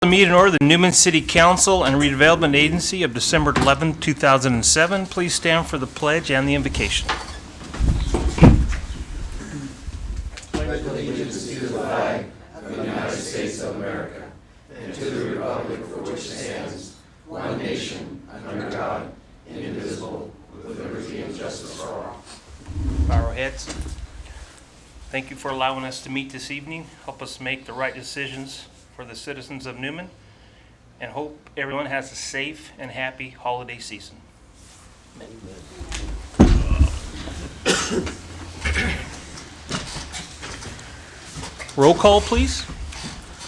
meet in order the Newman City Council and Redevelopment Agency of December 11, 2007. Please stand for the pledge and the invocation. Pledge allegiance to the flag of the United States of America and to the republic for which it stands, one nation, under God, indivisible, with liberty and justice for all. Bow our heads. Thank you for allowing us to meet this evening. Help us make the right decisions for the citizens of Newman, and hope everyone has a safe and happy holiday season. Roll call, please.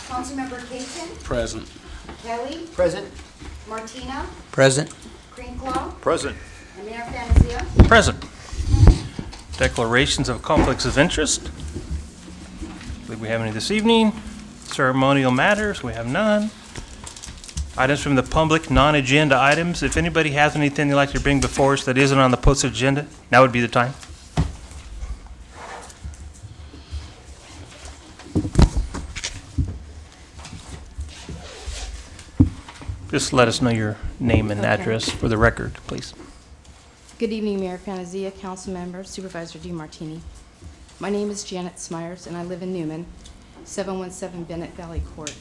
Councilmember Caton. Present. Kelly. Present. Martina. Present. Greenclaw. Present. And Mayor Fantasia. Present. Declarations of conflicts of interest. I believe we have any this evening. Ceremonial matters, we have none. Items from the public, non-agenda items. If anybody has anything they'd like to bring before us that isn't on the posted agenda, now would be the time. Just let us know your name and address for the record, please. Good evening, Mayor Fantasia, Council Member, Supervisor DeMartini. My name is Janet Smyers, and I live in Newman, 717 Bennett Valley Court.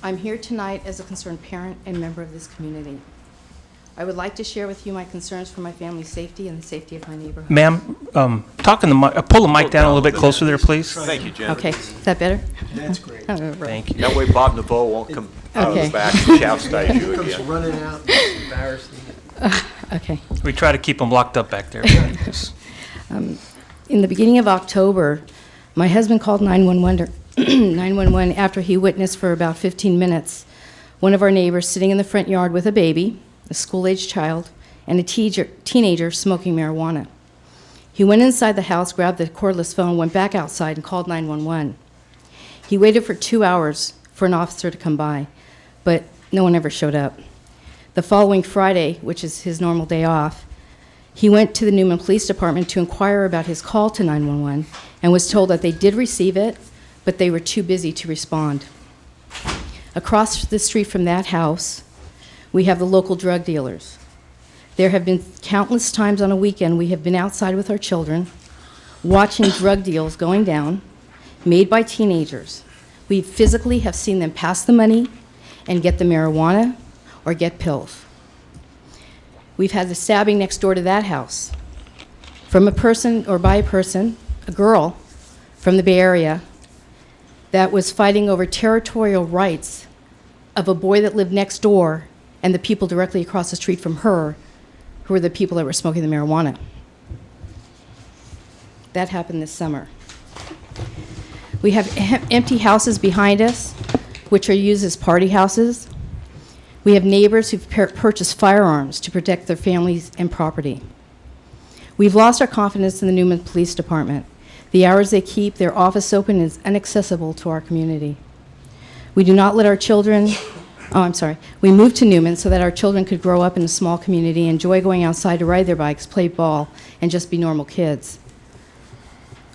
I'm here tonight as a concerned parent and member of this community. I would like to share with you my concerns for my family's safety and the safety of my neighborhood. Ma'am, pull the mic down a little bit closer there, please. Thank you, Janet. Okay, is that better? That's great. Oh, right. Thank you. That way Bob Naveau won't come out of Okay. the back and chastise you Comes again. running out, it's embarrassing. Okay. We try to keep them locked up back there. In the beginning of October, my husband called 911 after he witnessed for about 15 minutes one of our neighbors sitting in the front yard with a baby, a school-aged child, and a teenager smoking marijuana. He went inside the house, grabbed the cordless phone, went back outside, and called 911. He waited for 2 hours for an officer to come by, but no one ever showed up. The following Friday, which is his normal day off, he went to the Newman Police Department to inquire about his call to 911 and was told that they did receive it, but they were too busy to respond. Across the street from that house, we have the local drug dealers. There have been countless times on a weekend we have been outside with our children watching drug deals going down, made by teenagers. We physically have seen them pass the money and get the marijuana or get pills. We've had the stabbing next door to that house from a person, or by a person, a girl from the Bay Area that was fighting over territorial rights of a boy that lived next door and the people directly across the street from her, who were the people that were smoking the marijuana. That happened this summer. We have empty houses behind us, which are used as party houses. We have neighbors who've purchased firearms to protect their families and property. We've lost our confidence in the Newman Police Department. The hours they keep their office open is inaccessible to our community. We do not let our children, we moved to Newman so that our children could grow up in a small community, enjoy going outside to ride their bikes, play ball, and just be normal kids.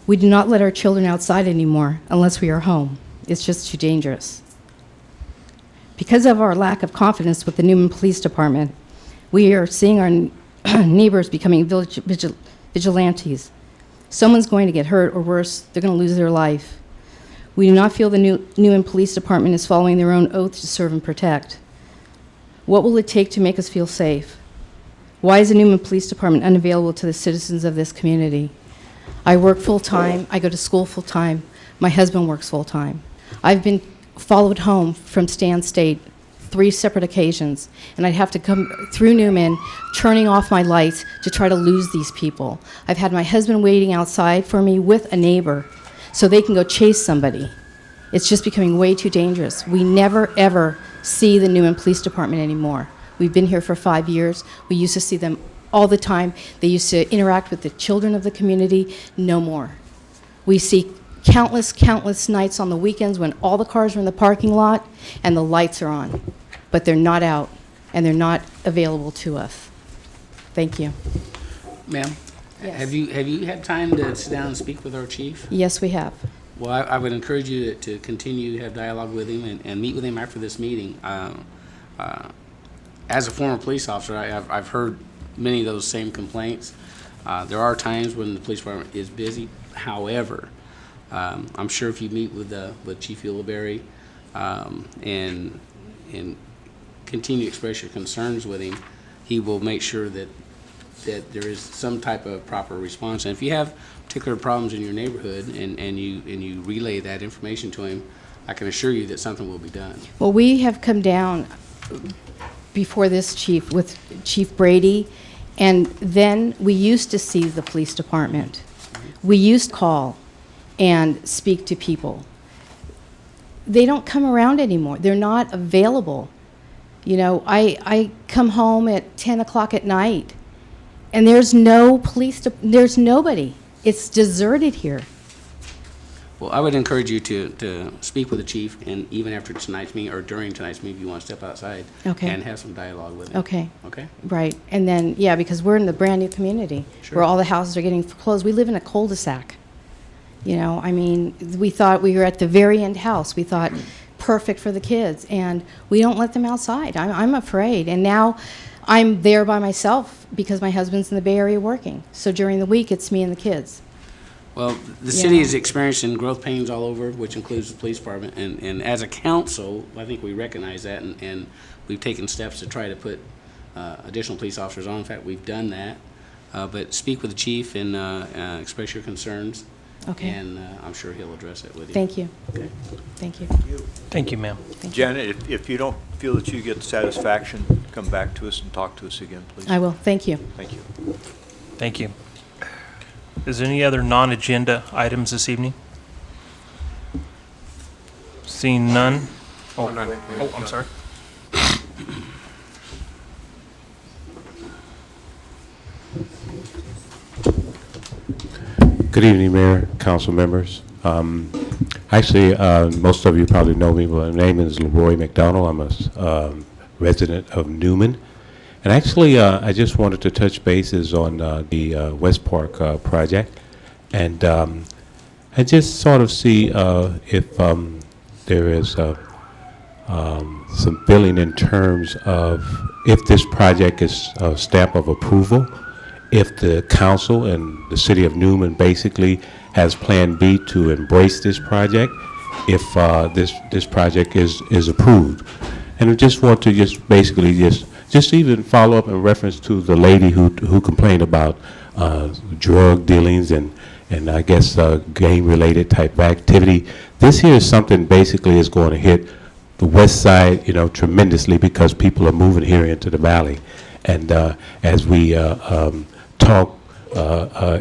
We do not let our children outside anymore unless we are home. It's just too dangerous. Because of our lack of confidence with the Newman Police Department, we are seeing our neighbors becoming vigilantes. Someone's going to get hurt, or worse, they're going to lose their life. We do not feel the Newman Police Department is following their own oath to serve and protect. What will it take to make us feel safe? Why is the Newman Police Department unavailable to the citizens of this community? I work full-time, I go to school full-time, my husband works full-time. I've been followed home from Stan State 3 separate occasions, and I'd have to come through Newman, turning off my lights to try to lose these people. I've had my husband waiting outside for me with a neighbor so they can go chase somebody. It's just becoming way too dangerous. We never, ever see the Newman Police Department anymore. We've been here for 5 years. We used to see them all the time. They used to interact with the children of the community. No more. We see countless nights on the weekends when all the cars are in the parking lot and the lights are on, but they're not out and they're not available to us. Thank you. Ma'am, Yes. have you had time to sit down and speak with our chief? Yes, we have. Well, I would encourage you to continue to have dialogue with him and meet with him after this meeting. As a former police officer, I've heard many of those same complaints. There are times when the police department is busy. However, I'm sure if you meet with Chief Ulibarri and continue to express your concerns with him, he will make sure that there is some type of proper response. And if you have particular problems in your neighborhood and you relay that information to him, I can assure you that something will be done. Well, we have come down before this chief with Chief Brady, and then we used to see the police department. We used to call and speak to people. They don't come around anymore. They're not available. You know, I come home at 10 o'clock at night, and there's no there's nobody. It's deserted here. Well, I would encourage you to speak with the chief, and even after tonight's meeting or during tonight's meeting, if you want to step outside Okay. and have some dialogue with him. Okay. Okay? Right. And then, yeah, because we're in the brand-new community Sure. where all the houses are getting foreclosed. We live in a cul-de-sac. You know, I mean, we thought we were at the very end house. We thought perfect for the kids, and we don't let them outside. I'm afraid. And now I'm there by myself because my husband's in the Bay Area working. So during the week, it's me and the kids. Well, the city Yeah. is experiencing growth pains all over, which includes the police department. And as a council, I think we recognize that, and we've taken steps to try to put additional police officers on. In fact, we've done that. But speak with the chief and express your concerns. Okay. And I'm sure he'll address it with you. Thank you. Okay. Thank you. Thank you, ma'am. Thank you. Janet, if you don't feel that you get satisfaction, come back to us and talk to us again, please. I will. Thank you. Thank you. Thank you. Is there any other non-agenda items this evening? Seeing none? Oh, I'm sorry. Good evening, Mayor, council members. Actually, most of you probably know me, but my name is Leroy McDonald. I'm a resident of Newman. And actually, I just wanted to touch bases on the West Park project. And I just sort of see if there is some feeling in terms of if this project is a stamp of approval, if the council and the city of Newman basically has Plan B to embrace this project, if this project is approved. And I just want to basically even follow up in reference to the lady who complained about drug dealings and I guess gang-related type of activity. This here is something basically is going to hit the west side, tremendously because people are moving here into the valley. And as we talk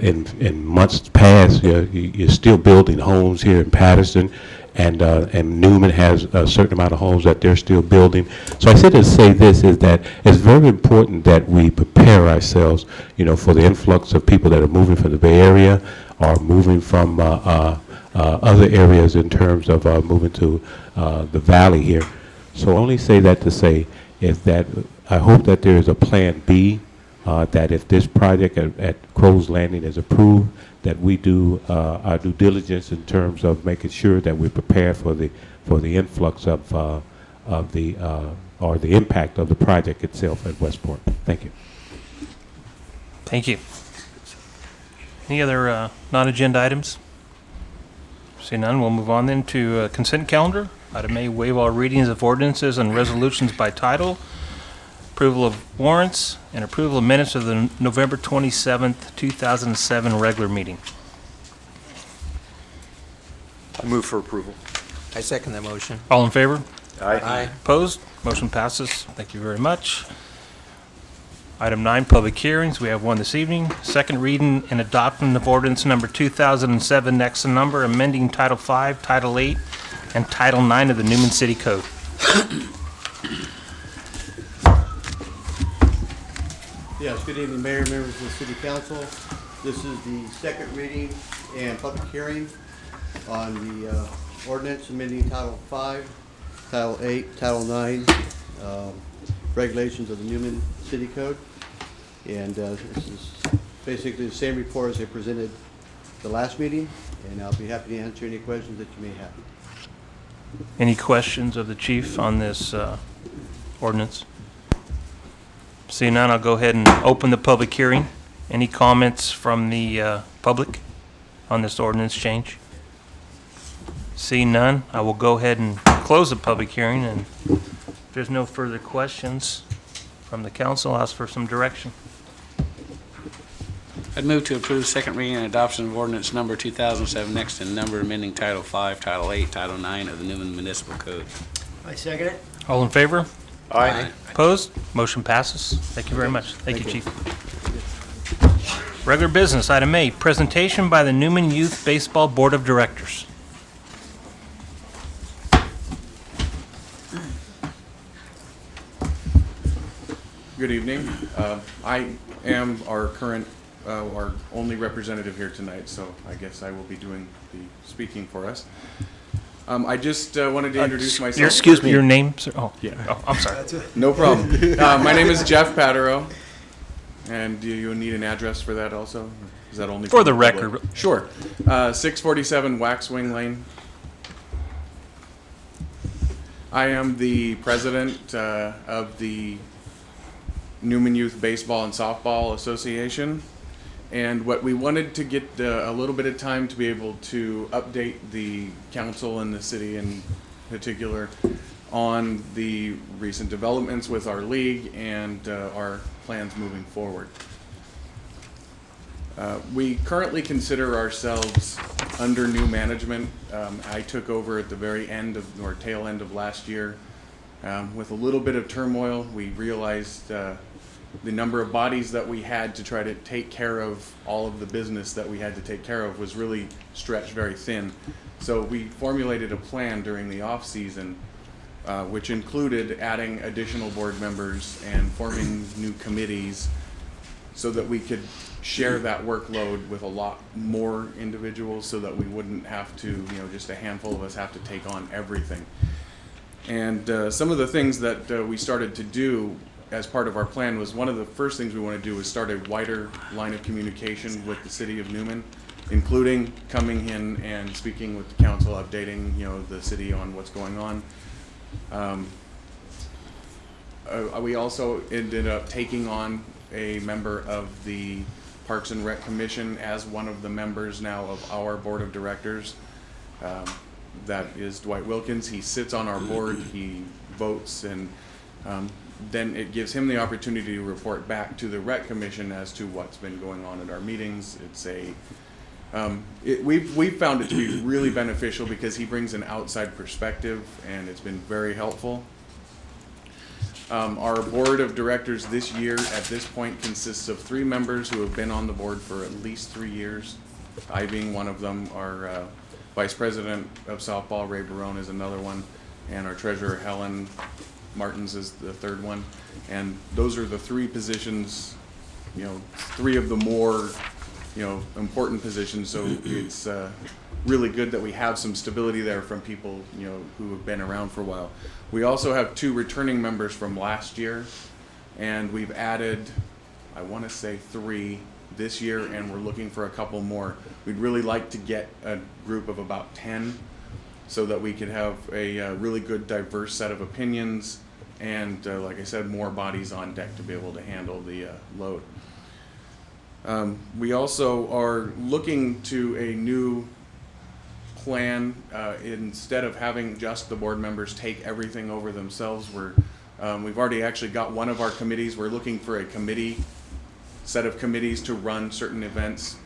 in months past, you're still building homes here in Patterson, and Newman has a certain amount of homes that they're still building. So I said to say this is that it's very important that we prepare ourselves, for the influx of people that are moving from the Bay Area or moving from other areas in terms of moving to the valley here. So only say that to say is that I hope that there is a Plan B, that if this project at Crow's Landing is approved, that we do our due diligence in terms of making sure that we prepare for the influx of the impact of the project itself at Westport. Thank you. Thank you. Any other non-agenda items? See none, we'll move on then to consent calendar. Item A, waive all readings of ordinances and resolutions by title, approval of warrants, and approval of minutes of the November 27th, 2007 regular meeting. I move for approval. I second that motion. All in favor? Aye. Opposed? Motion passes. Thank you very much. Item 9, public hearings. We have one this evening. Second reading and adoption of ordinance number 2007, next in number, amending Title 5, Title 8, and Title 9 of the Newman City Code. Yes, good evening, Mayor, members of the City Council. This is the second reading and public hearing on the ordinance amending Title 5, Title 8, Title 9, regulations of the Newman City Code. And this is basically the same report as they presented the last meeting, and I'll be happy to answer any questions that you may have. Any questions of the chief on this ordinance? Seeing none, I'll go ahead and open the public hearing. Any comments from the public on this ordinance change? Seeing none, I will go ahead and close the public hearing, and if there's no further questions from the council, I'll ask for some direction. I'd move to approve second reading and adoption of ordinance number 2007, next in number, amending Title 5, Title 8, Title 9 of the Newman Municipal Code. I second it. All in favor? Aye. Opposed? Motion passes. Thank you very much. Thank you, Chief. Regular business, item A, presentation by the Newman Youth Baseball Board of Directors. Good evening. I am our current, our only representative here tonight, so I guess I will be doing the speaking for us. I just wanted to introduce myself. Excuse me. Your name, sir? Oh, Yeah. oh, I'm sorry. No problem. My name is Jeff Patero, and do you need an address for that also? Is that only For the public? record. Sure. 647 Waxwing Lane. I am the president of the Newman Youth Baseball and Softball Association. And what we wanted to get a little bit of time to be able to update the council and the city in particular on the recent developments with our league and our plans moving forward. We currently consider ourselves under new management. I took over at the very end of, or tail end of last year. With a little bit of turmoil, we realized the number of bodies that we had to try to take care of all of the business that we had to take care of was really stretched very thin. So we formulated a plan during the off season, which included adding additional board members and forming new committees so that we could share that workload with a lot more individuals so that we wouldn't have to, you know, just a handful of us have to take on everything. And some of the things that we started to do as part of our plan was, one of the first things we want to do is start a wider line of communication with the city of Newman, including coming in and speaking with the council, updating, you know, the city on what's going on. We also ended up taking on a member of the Parks and Rec Commission as one of the members now of our board of directors. That is Dwight Wilkins. He sits on our board, he votes, and then it gives him the opportunity to report back to the Rec Commission as to what's been going on at our meetings. It's a we've found it to be really beneficial because he brings an outside perspective, and it's been very helpful. Our board of directors this year at this point consists of 3 members who have been on the board for at least 3 years, I being one of them. Our vice president of softball, Ray Barone, is another one, and our treasurer, Helen Martins, is the 3rd one. And those are the 3 positions, you know, 3 of the more, you know, important positions. So it's really good that we have some stability there from people, you know, who have been around for a while. We also have 2 returning members from last year, and we've added, I want to say 3 this year, and we're looking for a couple more. We'd really like to get a group of about 10 so that we could have a really good diverse set of opinions and, like I said, more bodies on deck to be able to handle the load. We also are looking to a new plan. Instead of having just the board members take everything over themselves, we've already actually got one of our committees. We're looking for a set of committees to run certain events.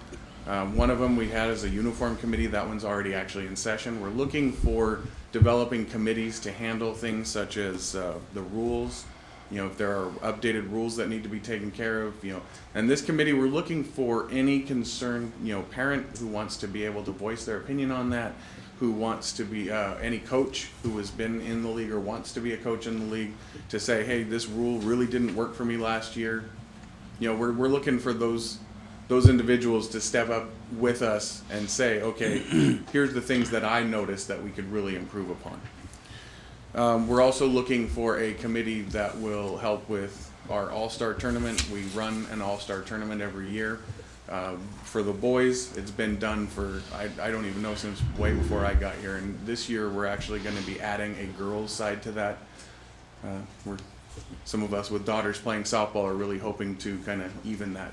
One of them we had as a uniform committee. That one's already actually in session. We're looking for developing committees to handle things such as the rules, you know, if there are updated rules that need to be taken care of, you know. And this committee, we're looking for any concerned, you know, parent who wants to be able to voice their opinion on that, who wants to be, any coach who has been in the league or wants to be a coach in the league, to say, hey, this rule really didn't work for me last year. You know, we're looking for those individuals to step up with us and say, okay, here's the things that I noticed that we could really improve upon. We're also looking for a committee that will help with our All-Star tournament. We run an All-Star tournament every year. For the boys, it's been done for, I don't even know, since way before I got here. And this year, we're actually going to be adding a girls' side to that. Some of us with daughters playing softball are really hoping to kind of even that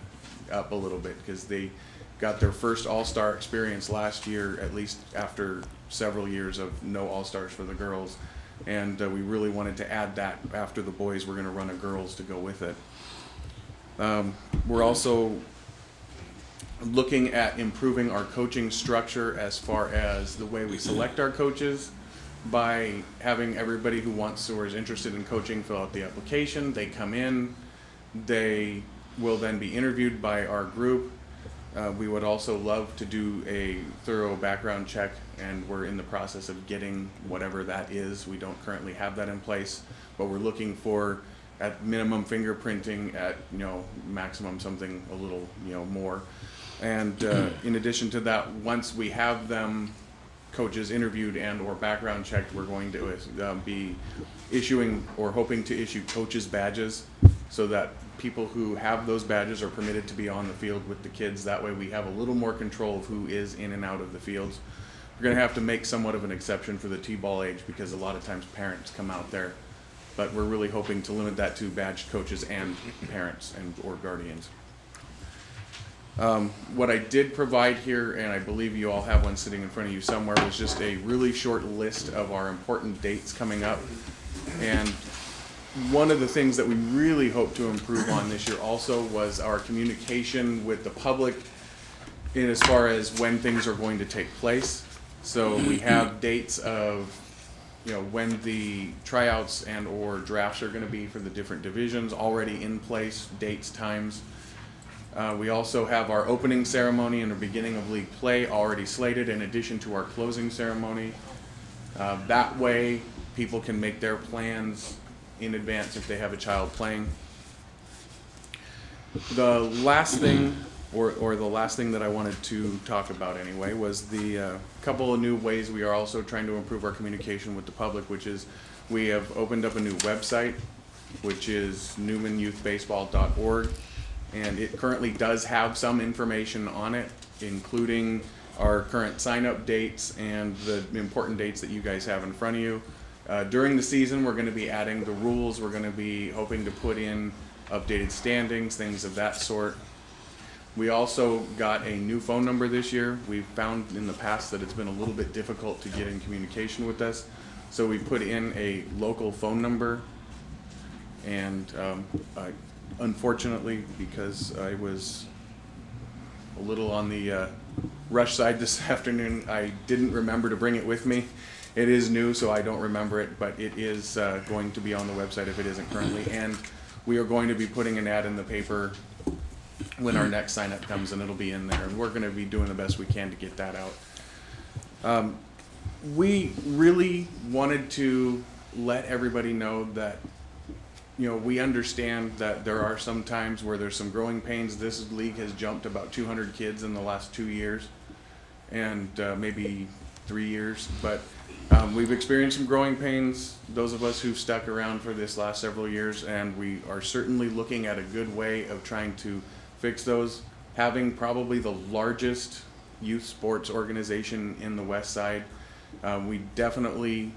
up a little bit, because they got their first all-star experience last year, at least after several years of no all-stars for the girls. And we really wanted to add that after the boys. We're going to run a girls to go with it. We're also looking at improving our coaching structure as far as the way we select our coaches, by having everybody who wants or is interested in coaching fill out the application. They come in, they will then be interviewed by our group. We would also love to do a thorough background check, and we're in the process of getting whatever that is. We don't currently have that in place, but we're looking for, at minimum, fingerprinting, at maximum something a little more. And in addition to that, once we have them coaches interviewed and or background checked, we're going to be issuing or hoping to issue coaches badges, so that people who have those badges are permitted to be on the field with the kids. That way we have a little more control of who is in and out of the fields. We're going to have to make somewhat of an exception for the T-ball age, because a lot of times parents come out there, but we're really hoping to limit that to badged coaches and parents and or guardians. What I did provide here, and I believe you all have one sitting in front of you somewhere, was just a really short list of our important dates coming up. And one of the things that we really hope to improve on this year also was our communication with the public in as far as when things are going to take place. So we have dates of when the tryouts and or drafts are going to be for the different divisions already in place, dates, times. We also have our opening ceremony and the beginning of league play already slated, in addition to our closing ceremony. That way people can make their plans in advance if they have a child playing. The last thing, or the last thing that I wanted to talk about anyway, was the couple of new ways we are also trying to improve our communication with the public, which is we have opened up a new website, which is newmanyouthbaseball.org. And it currently does have some information on it, including our current sign-up dates and the important dates that you guys have in front of you. During the season, we're going to be adding the rules. We're going to be hoping to put in updated standings, things of that sort. We also got a new phone number this year. We've found in the past that it's been a little bit difficult to get in communication with us. So we put in a local phone number, and unfortunately, because I was a little on the rush side this afternoon, I didn't remember to bring it with me. It is new, so I don't remember it, but it is going to be on the website if it isn't currently. And we are going to be putting an ad in the paper when our next sign-up comes, and it'll be in there. And we're going to be doing the best we can to get that out. We really wanted to let everybody know that we understand that there are some times where there's some growing pains. This league has jumped about 200 kids in the last 2 years, and maybe 3 years. But we've experienced some growing pains, those of us who've stuck around for this last several years, and we are certainly looking at a good way of trying to fix those. Having probably the largest youth sports organization in the West Side, we definitely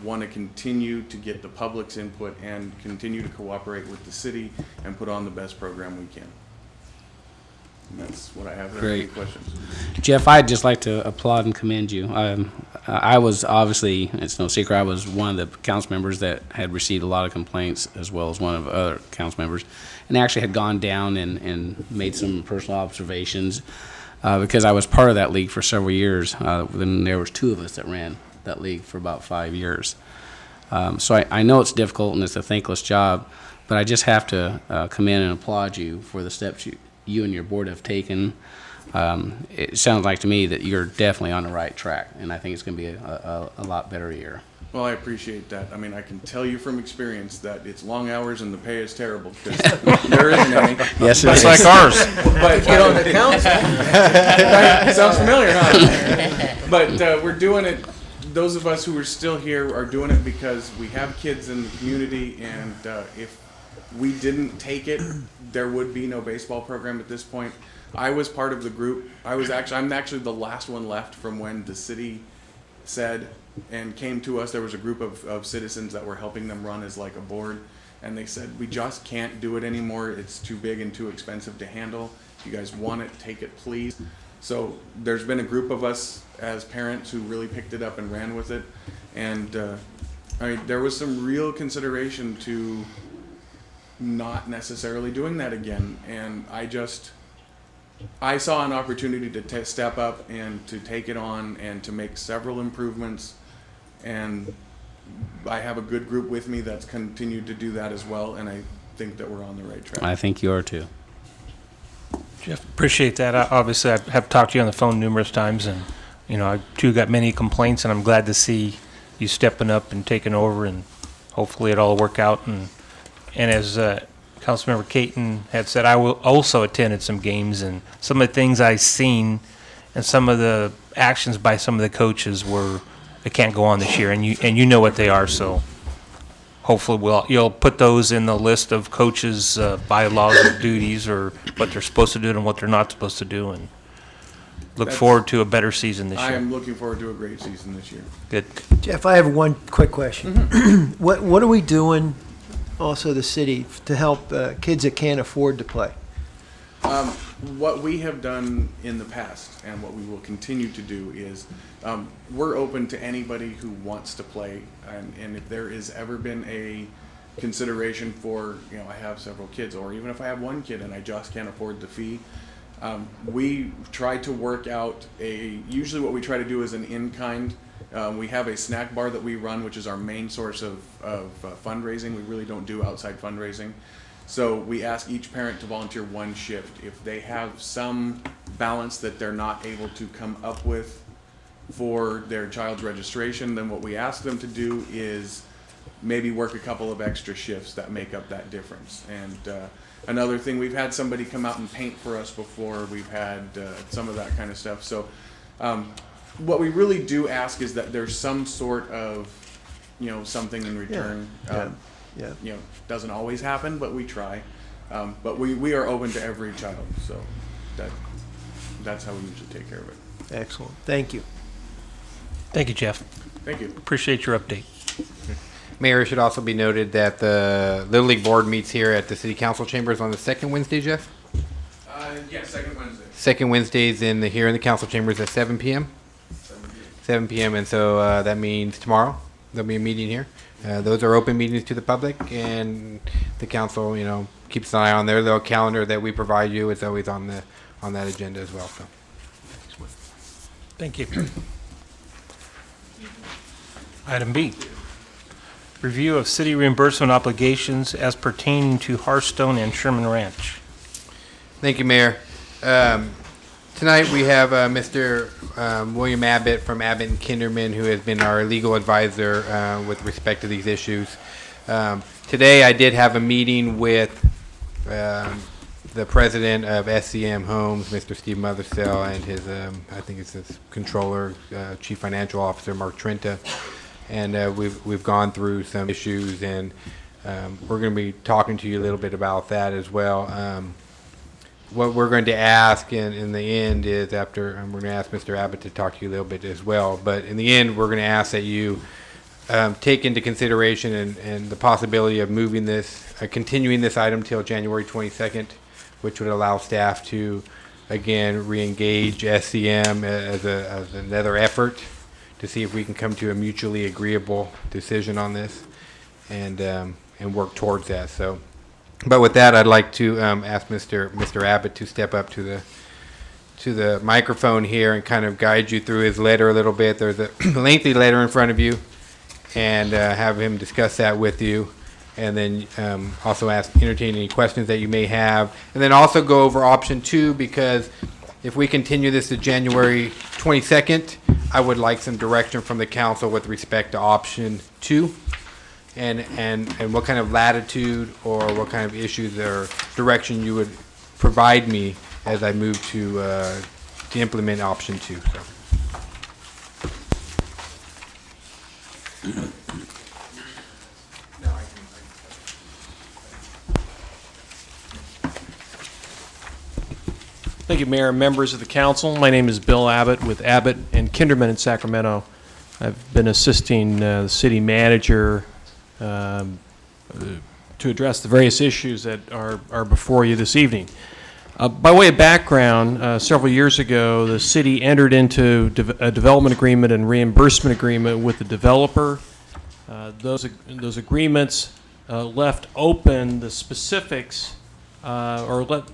want to continue to get the public's input and continue to cooperate with the city and put on the best program we can. And that's what I have. Great. Any questions? Jeff, I'd just like to applaud and commend you. I was obviously, it's no secret, I was one of the council members that had received a lot of complaints, as well as one of the other council members, and actually had gone down and made some personal observations because I was part of that league for several years. Then there was two of us that ran that league for about 5 years. So I know it's difficult and it's a thankless job, but I just have to commend and applaud you for the steps you and your board have taken. It sounds like to me that you're definitely on the right track, and I think it's going to be a lot better year. Well, I appreciate that. I mean, I can tell you from experience that it's long hours and the pay is terrible, because there isn't any. Yes, it That's is. like ours. But Get on the council. right, sounds familiar, huh? But we're doing it. Those of us who are still here are doing it because we have kids in the community, and if we didn't take it, there would be no baseball program at this point. I was part of the group. I'm actually the last one left from when the city said and came to us. There was a group of citizens that were helping them run as like a board, and they said, we just can't do it anymore. It's too big and too expensive to handle. If you guys want it, take it, please. So there's been a group of us as parents who really picked it up and ran with it. And there was some real consideration to not necessarily doing that again. And I saw an opportunity to step up and to take it on and to make several improvements. And I have a good group with me that's continued to do that as well. And I think that we're on the right track. I think you are too. Jeff, appreciate that. Obviously, I have talked to you on the phone numerous times, and, I too got many complaints, and I'm glad to see you stepping up and taking over, and hopefully it'll all work out. And as Councilmember Caton had said, I will also attended some games, and some of the things I've seen and some of the actions by some of the coaches they can't go on this year, and you know what they are, so hopefully you'll put those in the list of coaches' bylaws or duties, or what they're supposed to do and what they're not supposed to do, and look forward to a better season this I year. am looking forward to a great season this year. Good. Jeff, I have one quick question. What are we doing, also the city, to help kids that can't afford to play? What we have done in the past and what we will continue to do is we're open to anybody who wants to play. And if there has ever been a consideration for, I have several kids, or even if I have one kid and I just can't afford the fee, we try to work out usually what we try to do is an in-kind. We have a snack bar that we run, which is our main source of fundraising. We really don't do outside fundraising. So we ask each parent to volunteer one shift. If they have some balance that they're not able to come up with for their child's registration, then what we ask them to do is maybe work a couple of extra shifts that make up that difference. And another thing, we've had somebody come out and paint for us before. We've had some of that kind of stuff. So what we really do ask is that there's some sort of, something in return. Yeah. Doesn't always happen, but we try. But we are open to every child, so that's how we usually take care of it. Excellent. Thank you. Thank you, Jeff. Thank you. Appreciate your update. Mayor, it should also be noted that the Little League Board meets here at the City Council Chambers on the second Wednesday, Jeff? Yeah, second Wednesday. Second Wednesdays here in the Council Chambers at 7 p.m.? 7 p.m. And so that means tomorrow there'll be a meeting here. Those are open meetings to the public, and the council, keeps an eye on their little calendar that we provide you. It's always on that agenda as well. So, Thank you. Item B, review of city reimbursement obligations as pertaining to Hearthstone and Sherman Ranch. thank you, Mayor. Tonight we have Mr. William Abbott from Abbott and Kinderman, who has been our legal advisor with respect to these issues. Today I did have a meeting with the president of SCM Homes, Mr. Steve Mothersell, and his, I think it's his controller, chief financial officer, Mark Trenta. And we've gone through some issues, and we're going to be talking to you a little bit about that as well. What we're going to ask in the end is after, and we're going to ask Mr. Abbott to talk to you a little bit as well, but in the end, we're going to ask that you take into consideration and the possibility of moving this, continuing this item till January 22nd, which would allow staff to, again, re-engage SCM as another effort to see if we can come to a mutually agreeable decision on this and work towards that. So. But with that, I'd like to ask Mr. Abbott to step up to the microphone here and kind of guide you through his letter a little bit. There's a lengthy letter in front of you, and have him discuss that with you, and then also entertain any questions that you may have, and then also go over option 2, because if we continue this to January 22nd, I would like some direction from the council with respect to option 2. And what kind of latitude or what kind of issues or direction you would provide me as I move to implement option 2. So. Thank you, Mayor and members of the council. My name is Bill Abbott with Abbott and Kinderman in Sacramento. I've been assisting the city manager to address the various issues that are before you this evening. By way of background, several years ago, the city entered into a development agreement and reimbursement agreement with the developer. Those agreements left open the specifics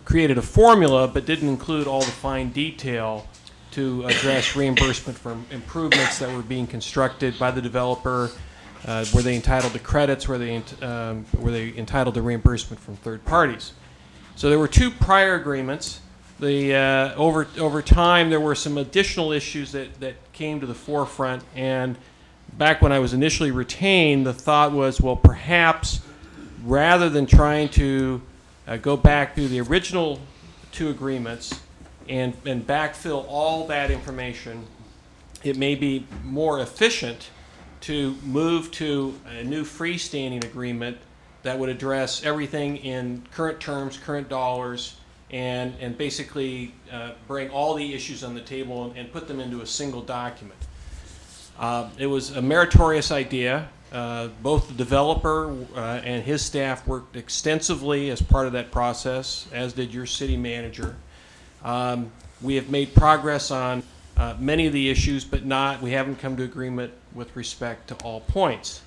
created a formula but didn't include all the fine detail to address reimbursement for improvements that were being constructed by the developer. Were they entitled to credits? Were they entitled to reimbursement from third parties? So there were two prior agreements. Over time, there were some additional issues that came to the forefront. And back when I was initially retained, the thought was, well, perhaps rather than trying to go back to the original two agreements and backfill all that information, it may be more efficient to move to a new freestanding agreement that would address everything in current terms, current dollars, and basically bring all the issues on the table and put them into a single document. It was a meritorious idea. Both the developer and his staff worked extensively as part of that process, as did your city manager. We have made progress on many of the issues, but we haven't come to agreement with respect to all points.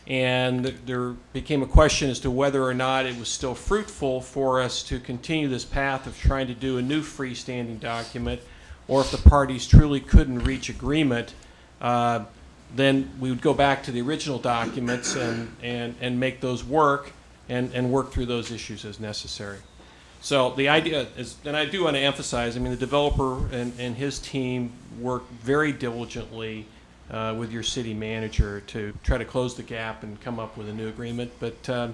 And there became a question as to whether or not it was still fruitful for us to continue this path of trying to do a new freestanding document, or if the parties truly couldn't reach agreement, then we would go back to the original documents and make those work and work through those issues as necessary. So the idea is, and I do want to emphasize, I mean, the developer and his team worked very diligently with your city manager to try to close the gap and come up with a new agreement. But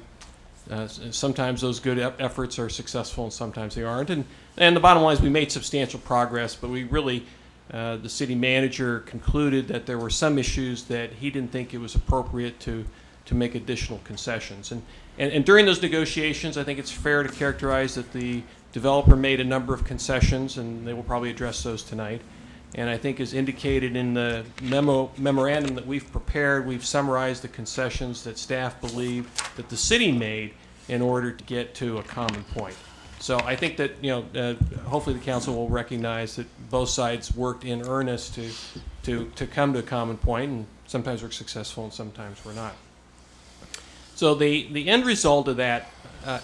sometimes those good efforts are successful and sometimes they aren't. And the bottom line is we made substantial progress, but we really, the city manager concluded that there were some issues that he didn't think it was appropriate to make additional concessions. And during those negotiations, I think it's fair to characterize that the developer made a number of concessions, and they will probably address those tonight. And I think as indicated in the memorandum that we've prepared, we've summarized the concessions that staff believe that the city made in order to get to a common point. So I think that, hopefully the council will recognize that both sides worked in earnest to come to a common point, and sometimes we're successful and sometimes we're not. So the end result of that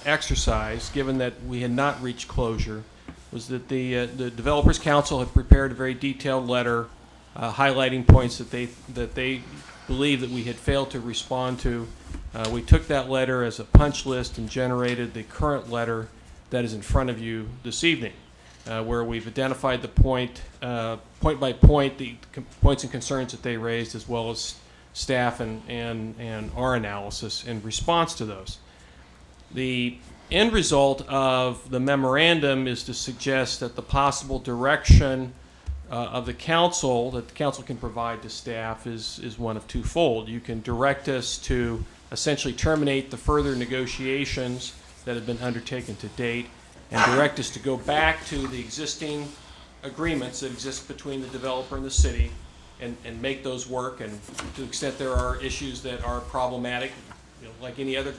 exercise, given that we had not reached closure, was that the Developers Council had prepared a very detailed letter highlighting points that they believed that we had failed to respond to. We took that letter as a punch list and generated the current letter that is in front of you this evening, where we've identified the point by point, the points and concerns that they raised, as well as staff and our analysis in response to those. The end result of the memorandum is to suggest that the possible direction of the council that the council can provide to staff is one of twofold. You can direct us to essentially terminate the further negotiations that have been undertaken to date and direct us to go back to the existing agreements that exist between the developer and the city and make those work, and to the extent there are issues that are problematic, like any other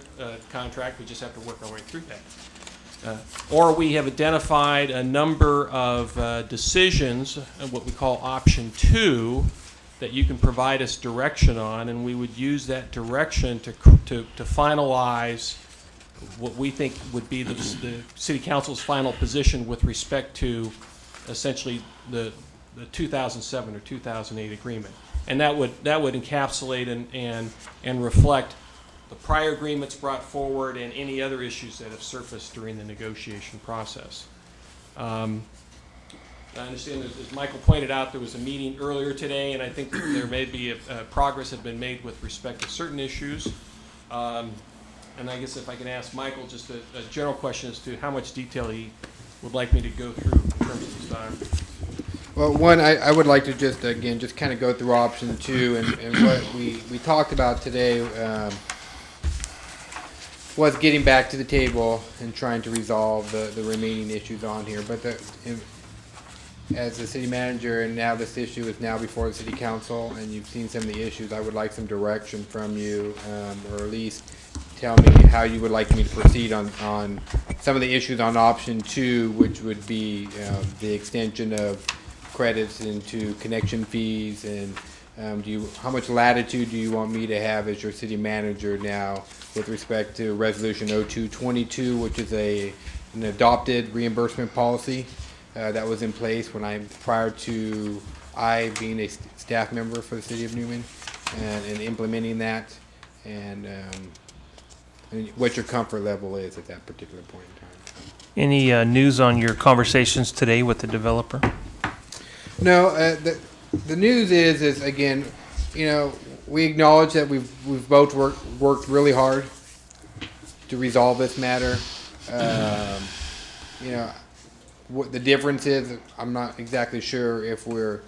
contract, we just have to work our way through that. Or we have identified a number of decisions, what we call option 2, that you can provide us direction on, and we would use that direction to finalize what we think would be the City Council's final position with respect to essentially the 2007 or 2008 agreement. And that would encapsulate and reflect the prior agreements brought forward and any other issues that have surfaced during the negotiation process. I understand that, as Michael pointed out, there was a meeting earlier today, and I think that there may be progress had been made with respect to certain issues. And I guess if I can ask Michael just a general question as to how much detail he would like me to go through in terms of this time. Well, one, I would like to just kind of go through option 2, and what we talked about today was getting back to the table and trying to resolve the remaining issues on here. But as the city manager, and now this issue is now before the city council, and you've seen some of the issues, I would like some direction from you, or at least tell me how you would like me to proceed on some of the issues on option 2, which would be the extension of credits into connection fees, and how much latitude do you want me to have as your city manager now with respect to Resolution 0222, which is an adopted reimbursement policy that was in place prior to I being a staff member for the city of Newman, and implementing that, and what your comfort level is at that particular point in time. Any news on your conversations today with the developer? No, the news is again, we acknowledge that we've both worked really hard to resolve this matter. What the difference is, I'm not exactly sure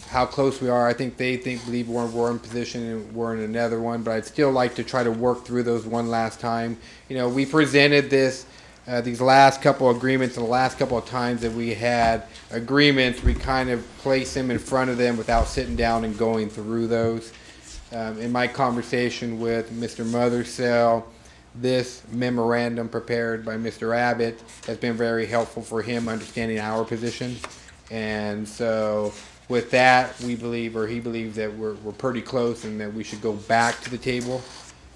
how close we are. I think they believe we're in position and we're in another one, but I'd still like to try to work through those one last time. We presented these last couple agreements, and the last couple of times that we had agreements, we kind of placed them in front of them without sitting down and going through those. In my conversation with Mr. Mothersell, this memorandum prepared by Mr. Abbott has been very helpful for him understanding our position. And so with that, he believes that we're pretty close, and that we should go back to the table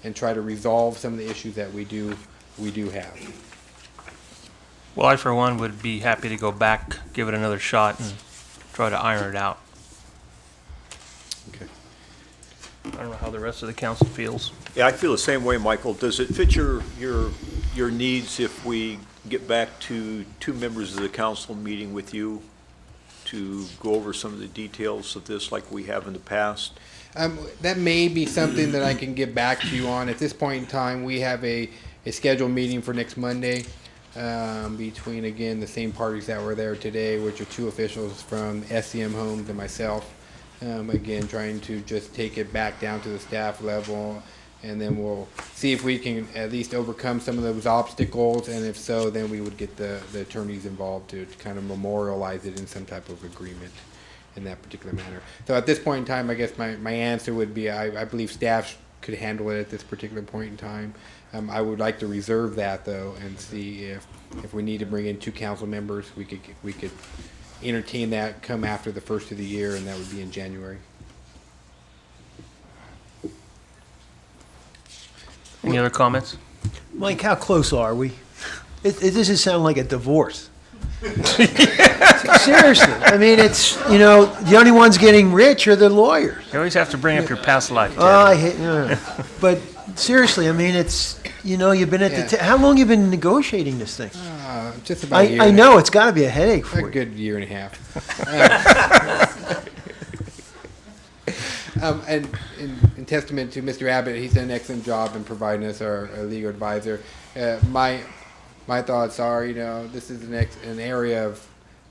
and try to resolve some of the issues that we do have. Well, I, for one, would be happy to go back, give it another shot, and try to iron it out. Okay. I don't know how the rest of the council feels. Yeah, I feel the same way, Michael. Does it fit your needs if we get back to 2 members of the council meeting with you to go over some of the details of this like we have in the past? That may be something that I can get back to you on. At this point in time, we have a scheduled meeting for next Monday between, again, the same parties that were there today, which are 2 officials from SCM Homes and myself. Again, trying to just take it back down to the staff level, and then we'll see if we can at least overcome some of those obstacles, and if so, then we would get the attorneys involved to kind of memorialize it in some type of agreement in that particular manner. So at this point in time, I guess my answer would be I believe staff could handle it at this particular point in time. I would like to reserve that, though, and see if we need to bring in 2 council members, we could entertain that come after the first of the year, and that would be in January. Any other comments? Mike, how close are we? It doesn't sound like a divorce. Seriously. I mean, it's, the only ones getting rich are the lawyers. You always have to bring up your past life, Ted. I hate, but seriously, I mean, it's, you've been at how long you been negotiating this thing? Just about a year. I know, it's got to be a headache for A you. good year and a half. And in testament to Mr. Abbott, he's done an excellent job in providing us our legal advisor. My thoughts are, this is an area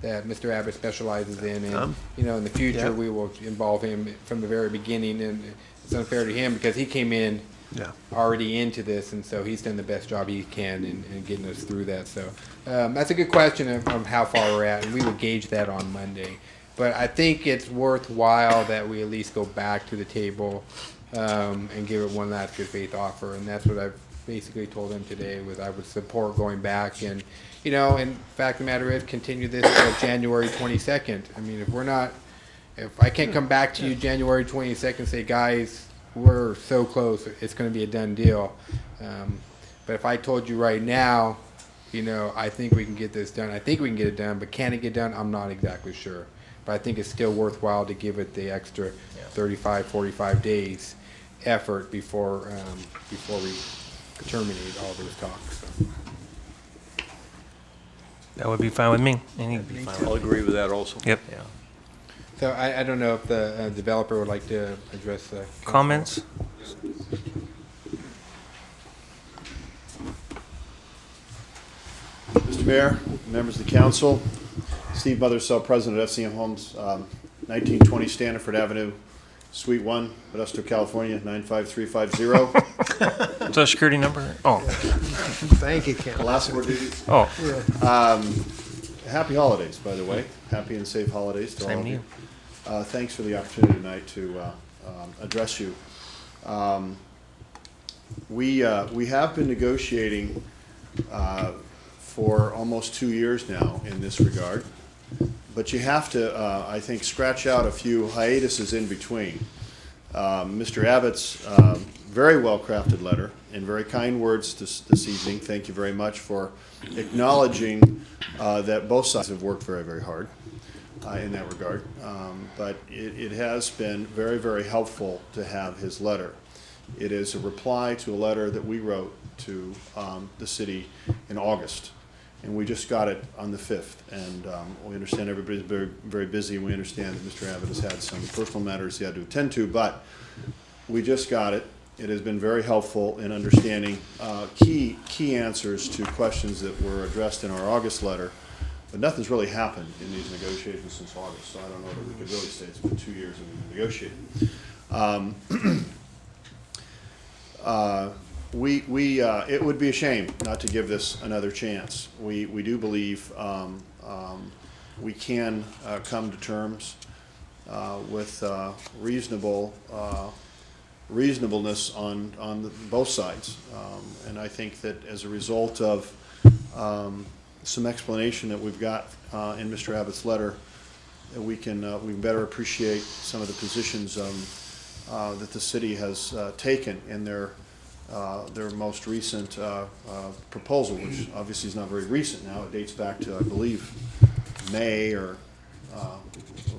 that Mr. Abbott specializes in, and in the future we will involve him from the very beginning. And it's unfair to him because he came in already into this, and so he's done the best job he can in getting us through that. So that's a good question of how far we're at, and we will gauge that on Monday. But I think it's worthwhile that we at least go back to the table and give it one last good faith offer, and that's what I've basically told him today. Was I would support going back, and in fact the matter is continue this till January 22nd. I mean, if I can't come back to you January 22nd and say, guys, we're so close, it's going to be a done deal. But if I told you right now, I think we can get this done. I think we can get it done, but can it get done? I'm not exactly sure. But I think it's still worthwhile to give it the extra 35, 45 days effort before we terminate all those talks. So. That would be fine with me. I'll agree with that also. Yep. Yeah. So I don't know if the developer would like to address the Comments? Mr. Mayor, members of the council, Steve Mothersell, President of FCM Homes, 1920 Stanford Avenue, Suite 1, Modesto, California, 95350. Social security number? Oh. Thank you, Ken. The last 4 digits. Oh. Happy holidays, by the way. happy and safe holidays to all Same of to you. Thanks for the opportunity tonight to address you. We have been negotiating for almost 2 years now in this regard, but you have to, I think, scratch out a few hiatuses in between. Mr. Abbott's very well-crafted letter and very kind words this evening. Thank you very much for acknowledging that both sides have worked very, very hard in that regard. But it has been very, very helpful to have his letter. It is a reply to a letter that we wrote to the city in August. And we just got it on the 5th. And we understand everybody's very, very busy. And we understand that Mr. Abbott has had some personal matters he had to attend to. But we just got it. It has been very helpful in understanding key answers to questions that were addressed in our August letter. But nothing's really happened in these negotiations since August. So I don't know that we could really say it's been 2 years that we've been negotiating. It would be a shame not to give this another chance. We do believe we can come to terms with reasonableness on both sides. And I think that as a result of some explanation that we've got in Mr. Abbott's letter, that we can better appreciate some of the positions that the city has taken in their most recent proposal, which obviously is not very recent now. It dates back to, I believe, May or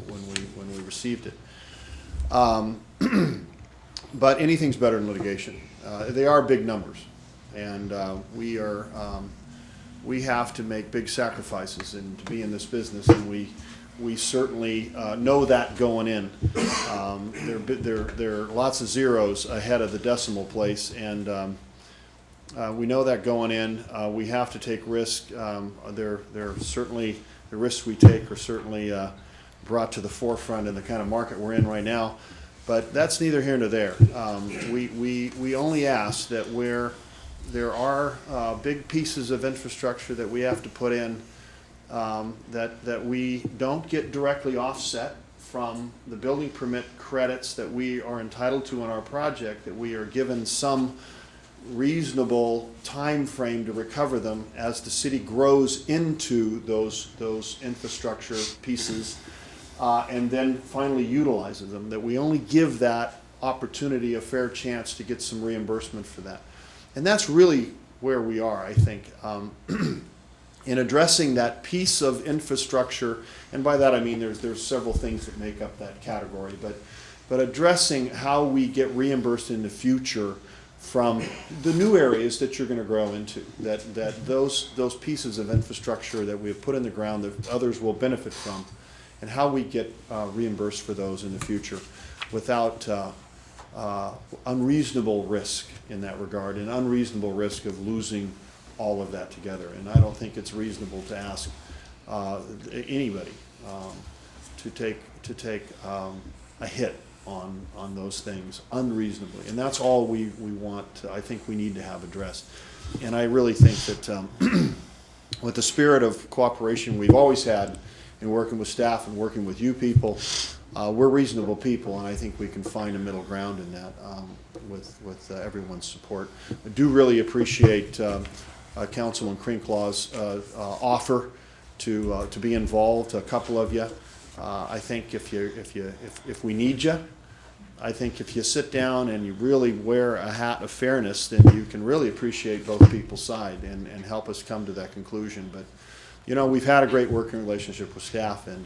when we received it. But anything's better than litigation. They are big numbers, and we have to make big sacrifices and to be in this business, and we certainly know that going in. There are lots of zeros ahead of the decimal place, and we know that going in. We have to take risk. They're certainly, the risks we take are certainly brought to the forefront in the kind of market we're in right now. But that's neither here nor there. We only ask that where there are big pieces of infrastructure that we have to put in, that we don't get directly offset from the building permit credits that we are entitled to on our project, that we are given some reasonable time frame to recover them as the city grows into those infrastructure pieces, and then finally utilizes them, that we only give that opportunity a fair chance to get some reimbursement for that. And that's really where we are, I think. In addressing that piece of infrastructure, and by that I mean there's several things that make up that category, but addressing how we get reimbursed in the future from the new areas that you're going to grow into, that those pieces of infrastructure that we have put in the ground that others will benefit from, and how we get reimbursed for those in the future without unreasonable risk in that regard, and unreasonable risk of losing all of that together. And I don't think it's reasonable to ask anybody to take a hit on those things unreasonably. And that's all we want, I think we need to have addressed. And I really think that with the spirit of cooperation we've always had in working with staff and working with you people, we're reasonable people, and I think we can find a middle ground in that with everyone's support. I do really appreciate Councilman Crinklaw's offer to be involved. A couple of you, I think if we need you, I think if you sit down and you really wear a hat of fairness, then you can really appreciate both people's side and help us come to that conclusion. But you know, we've had a great working relationship with staff, and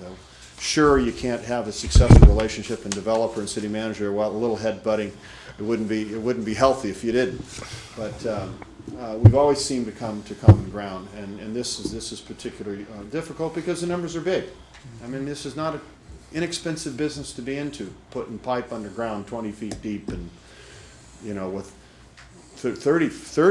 sure, you can't have a successful relationship in developer and city manager while a little head-butting. It wouldn't be healthy if you didn't. But we've always seemed to come to common ground, and this is particularly difficult because the numbers are big. I mean, this is not an inexpensive business to be into, putting pipe underground 20 feet deep, and you know, with 30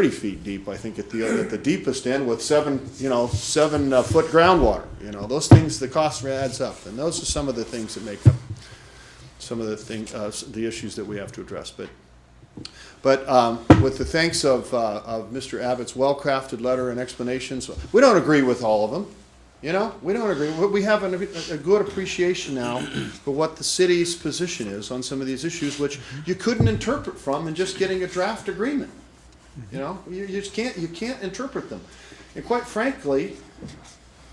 feet deep, I think, at the deepest end, with 7 foot groundwater. You know, those things, the cost adds up, and those are some of the things that make up some of the issues that we have to address. But with the thanks of Mr. Abbott's well-crafted letter and explanations, we don't agree with all of them. You know, we don't agree. We have a good appreciation now for what the city's position is on some of these issues, which you couldn't interpret from in just getting a draft agreement. You know, you just can't interpret them. And quite frankly,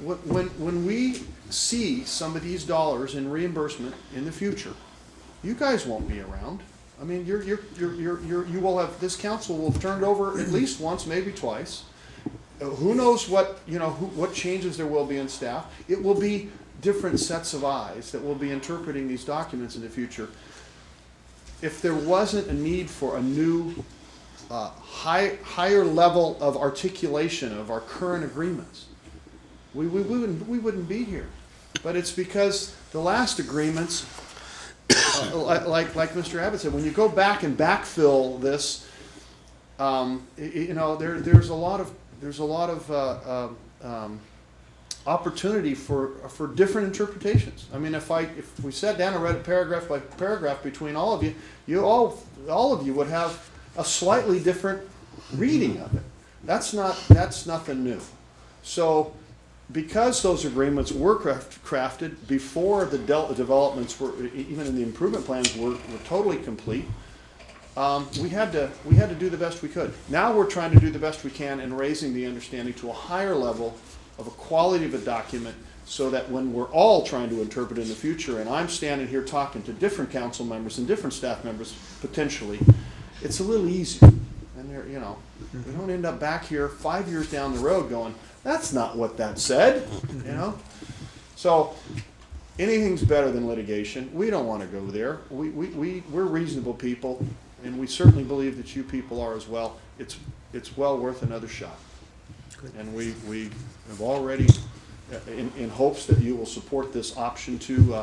when we see some of these dollars in reimbursement in the future, you guys won't be around. I mean, you will have, this council will have turned over at least once, maybe twice. Who knows what, what changes there will be in staff. It will be different sets of eyes that will be interpreting these documents in the future. If there wasn't a need for a new, higher level of articulation of our current agreements, we wouldn't be here. But it's because the last agreements, like Mr. Abbott said, when you go back and backfill this, there's a lot of opportunity for different interpretations. I mean, if we sat down and read it paragraph by paragraph between all of you, all of you would have a slightly different reading of it. That's nothing new. So, because those agreements were crafted before the developments were, even in the improvement plans, were totally complete, we had to do the best we could. Now we're trying to do the best we can in raising the understanding to a higher level of a quality of a document, so that when we're all trying to interpret in the future, and I'm standing here talking to different council members and different staff members potentially, it's a little easier. And we don't end up back here 5 years down the road going, that's not what that said, So anything's better than litigation. We don't want to go there. We're reasonable people, and we certainly believe that you people are as well. It's well worth another shot. And we have already, in hopes that you will support this option 2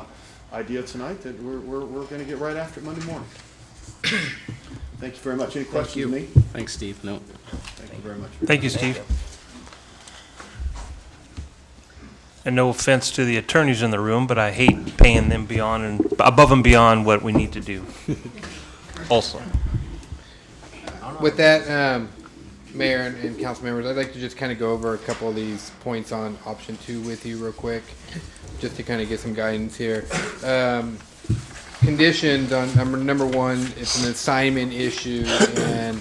idea tonight, that we're going to get right after it Monday morning. Thank you very much. Any questions of me? Thanks, Steve. No. Thank you very much. Thank you, Steve. And no offense to the attorneys in the room, but I hate paying them above and beyond what we need to do. Also. With that, Mayor and council members, I'd like to just kind of go over a couple of these points on option 2 with you real quick, just to kind of get some guidance here. Conditions on number 1, it's an assignment issue, and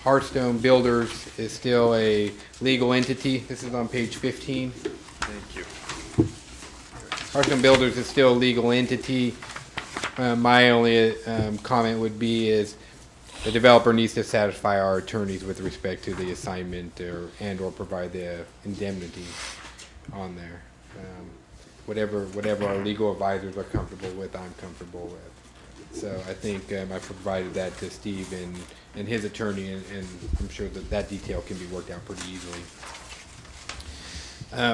Hearthstone Builders is still a legal entity. This is on page 15. Thank you. Hearthstone Builders is still a legal entity. My only comment would be is the developer needs to satisfy our attorneys with respect to the assignment or provide the indemnity on there. Whatever our legal advisors are comfortable with, I'm comfortable with. So I think I provided that to Steve and his attorney, and I'm sure that detail can be worked out pretty easily.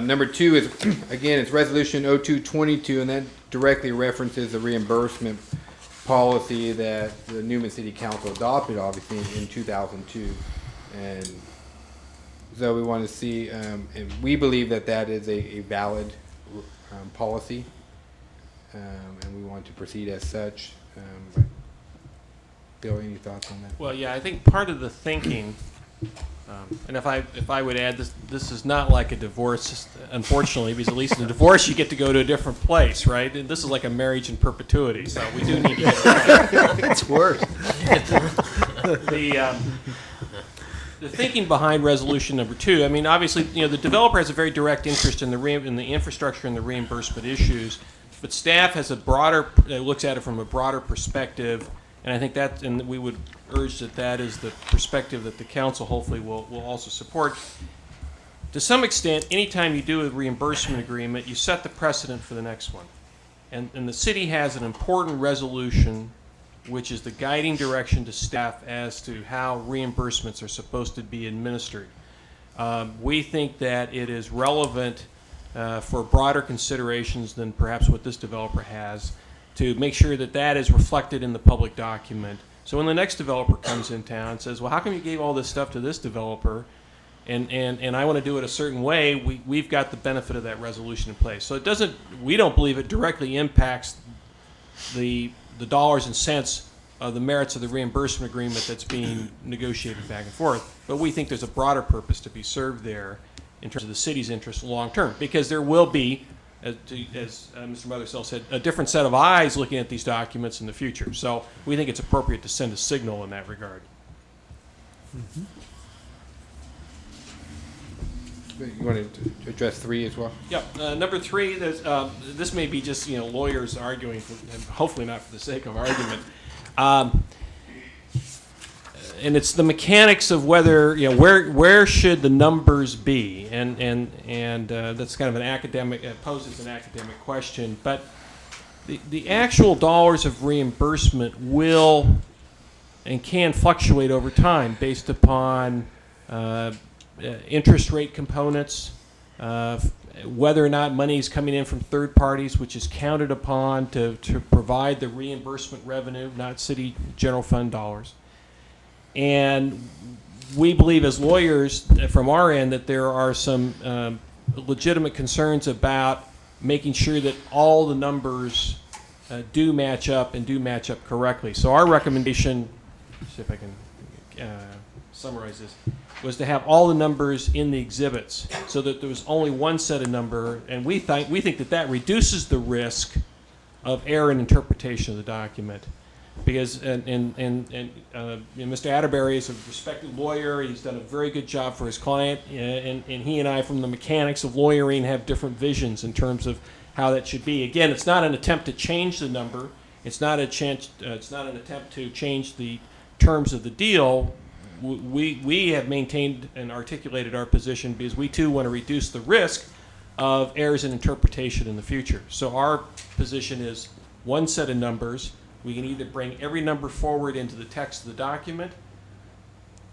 Number 2 is, again, it's Resolution 0222, and that directly references the reimbursement policy that the Newman City Council adopted, obviously, in 2002. And so we want to see, and we believe that is a valid policy, and we want to proceed as such. Bill, any thoughts on that? Well, yeah, I think part of the thinking, and if I would add, this is not like a divorce, unfortunately, because at least in a divorce you get to go to a different place, right? And this is like a marriage in perpetuity, so we do need to get it right. It's worse. The thinking behind resolution number 2, I mean, obviously, the developer has a very direct interest in the infrastructure and the reimbursement issues, but staff has looks at it from a broader perspective, and I think and we would urge that is the perspective that the council hopefully will also support. To some extent, anytime you do a reimbursement agreement, you set the precedent for the next one. And the city has an important resolution, which is the guiding direction to staff as to how reimbursements are supposed to be administered. We think that it is relevant for broader considerations than perhaps what this developer has, to make sure that is reflected in the public document. So when the next developer comes in town and says, well, how come you gave all this stuff to this developer, and I want to do it a certain way, we've got the benefit of that resolution in place. So we don't believe it directly impacts the dollars and cents the merits of the reimbursement agreement that's being negotiated back and forth. But we think there's a broader purpose to be served there in terms of the city's interest long term, because there will be, as Mr. Mothersell said, a different set of eyes looking at these documents in the future. So we think it's appropriate to send a signal in that regard. You wanted to address 3 as well? Yep. Number 3, there's, this may be just lawyers arguing, and hopefully not for the sake of argument. And it's the mechanics of whether where should the numbers be, and that's kind of an academic, it poses an academic question. But the actual dollars of reimbursement will and can fluctuate over time based upon interest rate components, whether or not money is coming in from third parties, which is counted upon to provide the reimbursement revenue, not city general fund dollars. And we believe as lawyers from our end that there are some legitimate concerns about making sure that all the numbers do match up and do match up correctly. So our recommendation, see if I can summarize this, was to have all the numbers in the exhibits so that there was only one set of number, and we think that reduces the risk of error in interpretation of the document. Because Mr. Atterbury is a respected lawyer. He's done a very good job for his client, and he and I, from the mechanics of lawyering, have different visions in terms of how that should be. Again, it's not an attempt to change the number. It's not an attempt to change the terms of the deal. We have maintained and articulated our position because we too want to reduce the risk of errors in interpretation in the future. So our position is one set of numbers. We can either bring every number forward into the text of the document,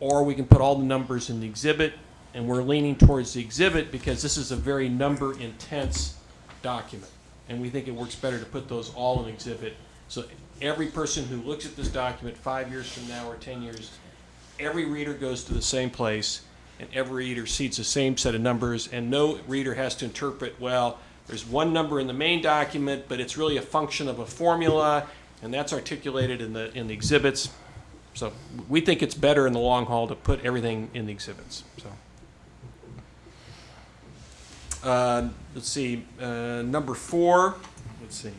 or we can put all the numbers in the exhibit, and we're leaning towards the exhibit because this is a very number-intense document, and we think it works better to put those all in exhibit. So every person who looks at this document 5 years from now or 10 years, every reader goes to the same place, and every reader sees the same set of numbers, and no reader has to interpret, well, there's one number in the main document, but it's really a function of a formula, and that's articulated in the exhibits. So we think it's better in the long haul to put everything in the exhibits. So let's see, number 4. Let's see.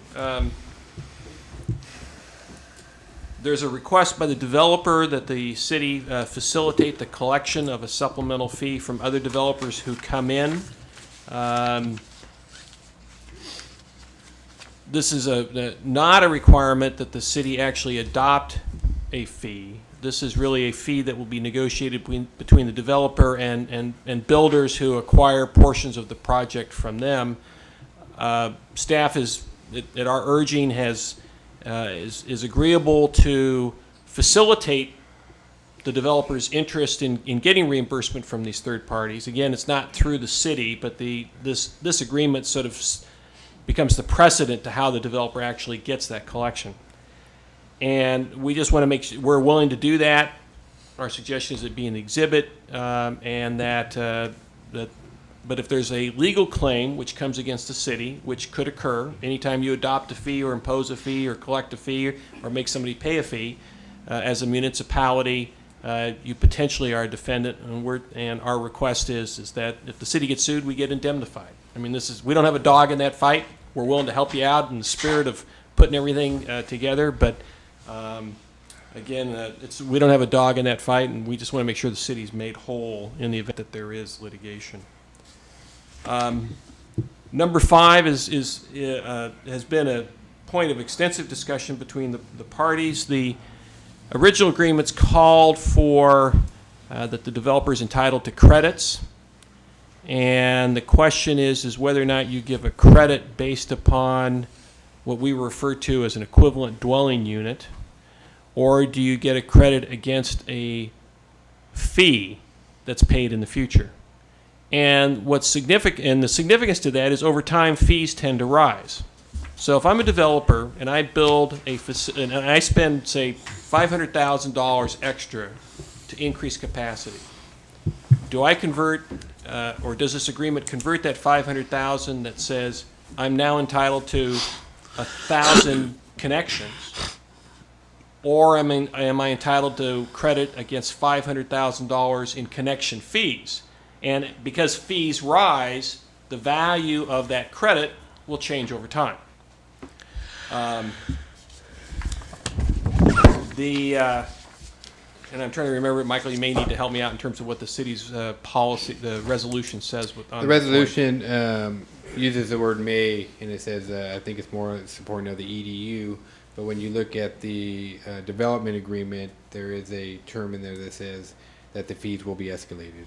There's a request by the developer that the city facilitate the collection of a supplemental fee from other developers who come in. This is not a requirement that the city actually adopt a fee. This is really a fee that will be negotiated between the developer and builders who acquire portions of the project from them. Staff is, at our urging, is agreeable to facilitate the developer's interest in getting reimbursement from these third parties. Again, it's not through the city, but this agreement sort of becomes the precedent to how the developer actually gets that collection. And we just want to make sure we're willing to do that. Our suggestion is it be in the exhibit, and but if there's a legal claim which comes against the city, which could occur anytime you adopt a fee or impose a fee or collect a fee or make somebody pay a fee, as a municipality, you potentially are a defendant, and our request is that if the city gets sued, we get indemnified. I mean, we don't have a dog in that fight. We're willing to help you out in the spirit of putting everything together, but again, we don't have a dog in that fight, and we just want to make sure the city's made whole in the event that there is litigation. Number 5 has been a point of extensive discussion between the parties. The original agreements called for that the developer is entitled to credits. And the question is whether or not you give a credit based upon what we refer to as an equivalent dwelling unit, or do you get a credit against a fee that's paid in the future? And what's significant, and the significance to that is over time fees tend to rise. So if I'm a developer and I build and I spend, say, $500,000 extra to increase capacity, do I convert, or does this agreement convert that $500,000 that says I'm now entitled to 1,000 connections or am I entitled to credit against $500,000 in connection fees? And because fees rise, the value of that credit will change over time. And I'm trying to remember, Michael, you may need to help me out in terms of what the city's policy, the resolution says. On The resolution uses the word may, and it says, I think it's more supporting of the EDU, but when you look at the development agreement, there is a term in there that says that the fees will be escalated.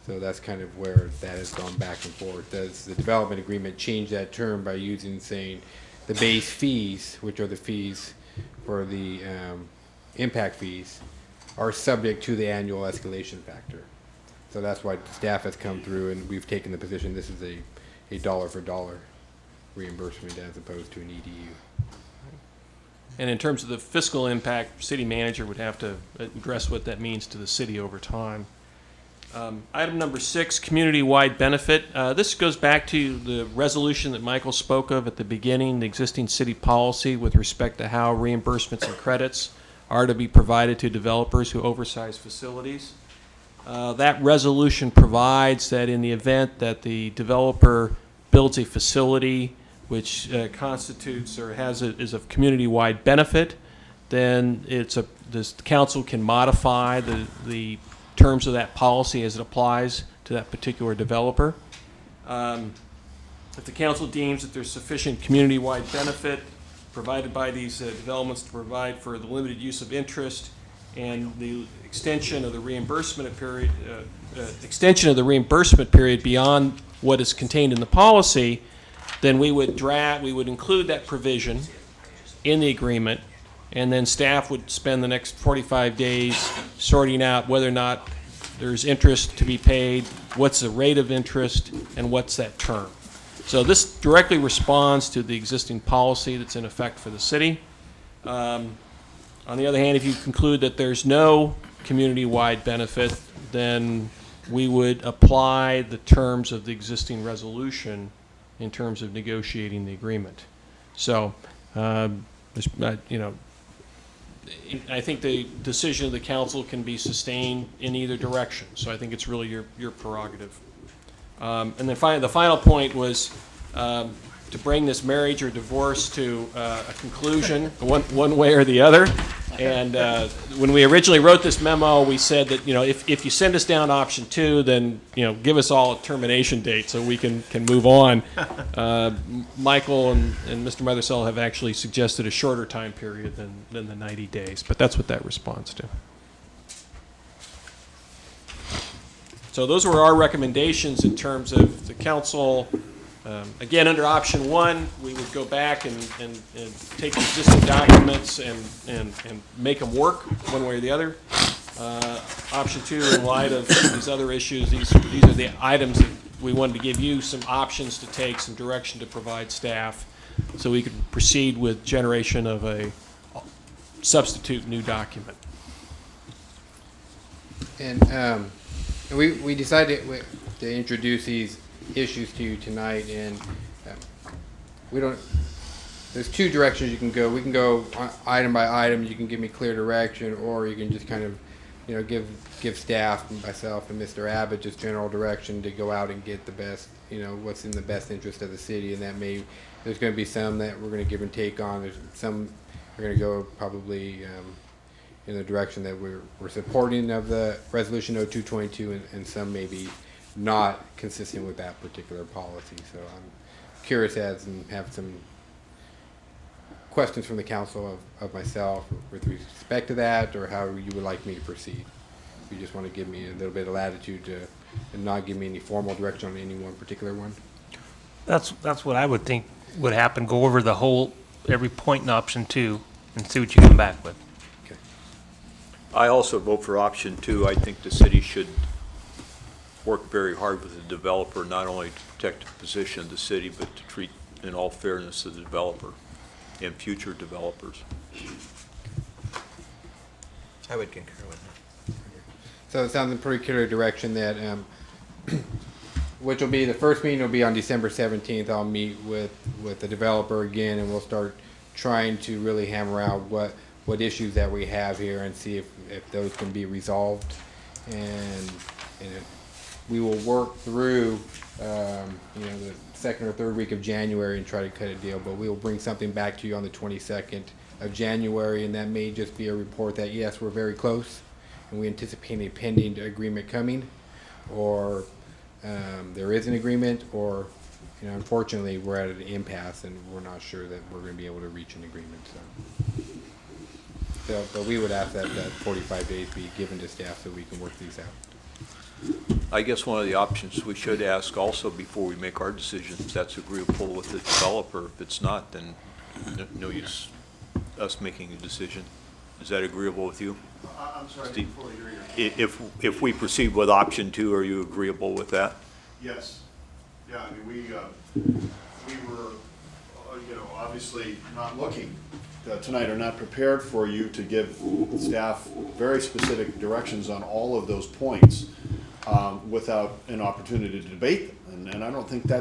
So that's kind of where that has gone back and forth. Does the development agreement change that term by saying the base fees, which are the fees for the impact fees, are subject to the annual escalation factor. So that's why staff has come through and we've taken the position this is a dollar for dollar reimbursement as opposed to an EDU. And in terms of the fiscal impact, city manager would have to address what that means to the city over time. Item number 6, community-wide benefit. This goes back to the resolution that Michael spoke of at the beginning, the existing city policy with respect to how reimbursements and credits are to be provided to developers who oversize facilities. That resolution provides that in the event that the developer builds a facility which constitutes or is of community-wide benefit, then this council can modify the terms of that policy as it applies to that particular developer. If the council deems that there's sufficient community-wide benefit provided by these developments to provide for the limited use of interest and the extension of the reimbursement period beyond what is contained in the policy, then we would include that provision in the agreement, and then staff would spend the next 45 days sorting out whether or not there's interest to be paid, what's the rate of interest, and what's that term. So this directly responds to the existing policy that's in effect for the city. On the other hand, if you conclude that there's no community-wide benefit, then we would apply the terms of the existing resolution in terms of negotiating the agreement. So, I think the decision of the council can be sustained in either direction. So I think it's really your prerogative. And then the final point was to bring this marriage or divorce to a conclusion, one way or the other. And when we originally wrote this memo, we said that if you send us down option 2, then give us all a termination date so we can move on. Michael and Mr. Mothersell have actually suggested a shorter time period than the 90 days, but that's what that responds to. So those were our recommendations in terms of the council. Again, under option 1, we would go back and take existing documents and make them work one way or the other. Option 2, in light of these other issues, these are the items that we wanted to give you some options to take, some direction to provide staff, so we could proceed with generation of a substitute new document. And we decided to introduce these issues to you tonight, and there's 2 directions you can go. We can go item by item. You can give me clear direction, or you can just kind of give staff, myself and Mr. Abbott, just general direction to go out and get the best, what's in the best interest of the city. And there's going to be some that we're going to give and take on. There's some we're going to go probably in the direction that we're supporting of the resolution 0222, and some maybe not consistent with that particular policy. So I'm curious and have some questions from the council of myself with respect to that, or how you would like me to proceed. If you just want to give me a little bit of latitude and not give me any formal direction on any one particular one. That's what I would think would happen. Go over every point in option 2 and see what you come back with. Okay. I also vote for option 2. I think the city should work very hard with the developer, not only to protect the position of the city, but to treat in all fairness the developer and future developers. I would concur with that. So it sounds in pretty clear direction that, which will be, the first meeting will be on December 17th. I'll meet with the developer again, and we'll start trying to really hammer out what issues that we have here and see if those can be resolved. And we will work through, the second or third week of January and try to cut a deal. But we will bring something back to you on the 22nd of January, and that may just be a report that, yes, we're very close, and we anticipate a pending agreement coming, or there is an agreement, or unfortunately, we're at an impasse and we're not sure that we're going to be able to reach an agreement. But we would ask that 45 days be given to staff so we can work these out. I guess one of the options we should ask also before we make our decision, if that's agreeable with the developer. If it's not, then no use us making a decision. Is that agreeable with you? I'm sorry, Steve? before you read it. If we proceed with option 2, are you agreeable with that? Yes. Yeah, I mean, we were, obviously not looking tonight, or not prepared for you to give staff very specific directions on all of those points without an opportunity to debate them. And I don't think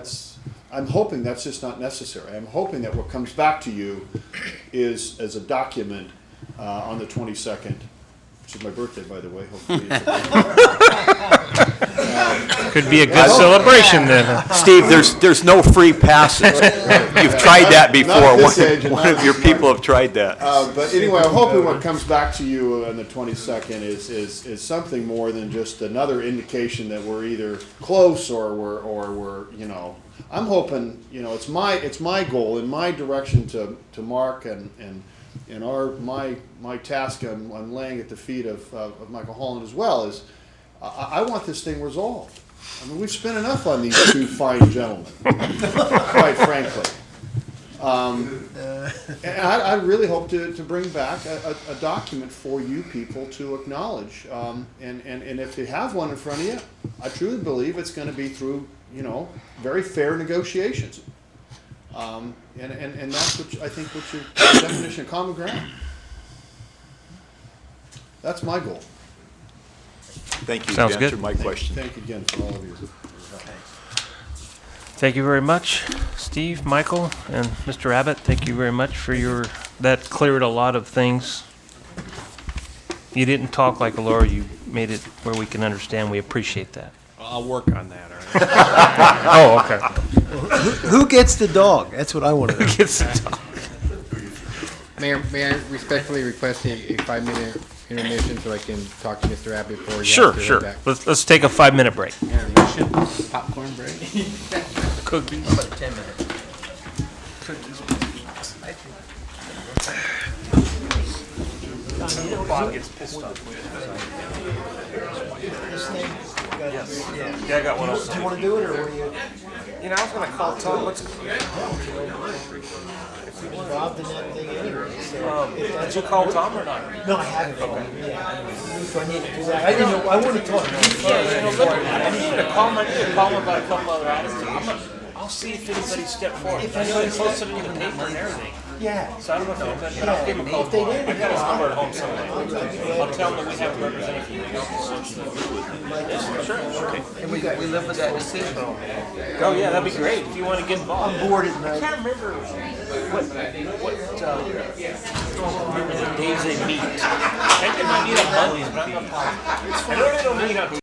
I'm hoping that's just not necessary. I'm hoping that what comes back to you is as a document on the 22nd, which is my birthday, by the way. Hopefully Could be a good celebration then. Steve, there's no free passes. You've tried that before. Not at this age, and One not of your people have tried that. But anyway, I'm hoping what comes back to you on the 22nd is something more than just another indication that we're either close or we're I'm hoping it's my goal and my direction to Mark and my task I'm laying at the feet of Michael Holland as well is I want this thing resolved. I mean, we've spent enough on these two fine gentlemen, quite frankly. And I really hope to bring back a document for you people to acknowledge. And if you have one in front of you, I truly believe it's going to be through, very fair negotiations. And that's what I think what's your definition of common ground. That's my goal. Thank you. Sounds You good. answered my question. Thank you again for all of you. Thank you very much, Steve, Michael, and Mr. Abbott. Thank you very much for that cleared a lot of things. You didn't talk like a lawyer. You made it where we can understand. We appreciate that. I'll work on that, all right? Oh, okay. Who gets the dog? That's what I want to know. Gets to talk. Mayor, may I respectfully request a 5-minute intermission so I can talk to Mr. Abbott before he Sure, has to sure. head back? Let's take a 5-minute break. Intermission, popcorn break. Cookies. Bob gets pissed off. Yeah, I got one also. Do you want to do it, or what do you? I was gonna call Tom. What's Involved in that thing anyway. So did you call Tom or not? no, I haven't. Yeah. So I need to do that. I didn't know. I want to talk to you. I need to call him about a couple other items. I'll see if anybody stepped forward. I know they posted it in the paper and everything. Yeah. So I don't know if anybody, but I'll give him a call If they tomorrow. did, I got his number at home somewhere. I'll tell him that we have a representative from the council. Sure, okay. And we live with that decision. Oh, yeah, that'd be great if you want to get involved. I'm bored at I night. can't remember what remember the days they meet. I think they might meet on Mondays, but I'm not positive. I know they don't meet on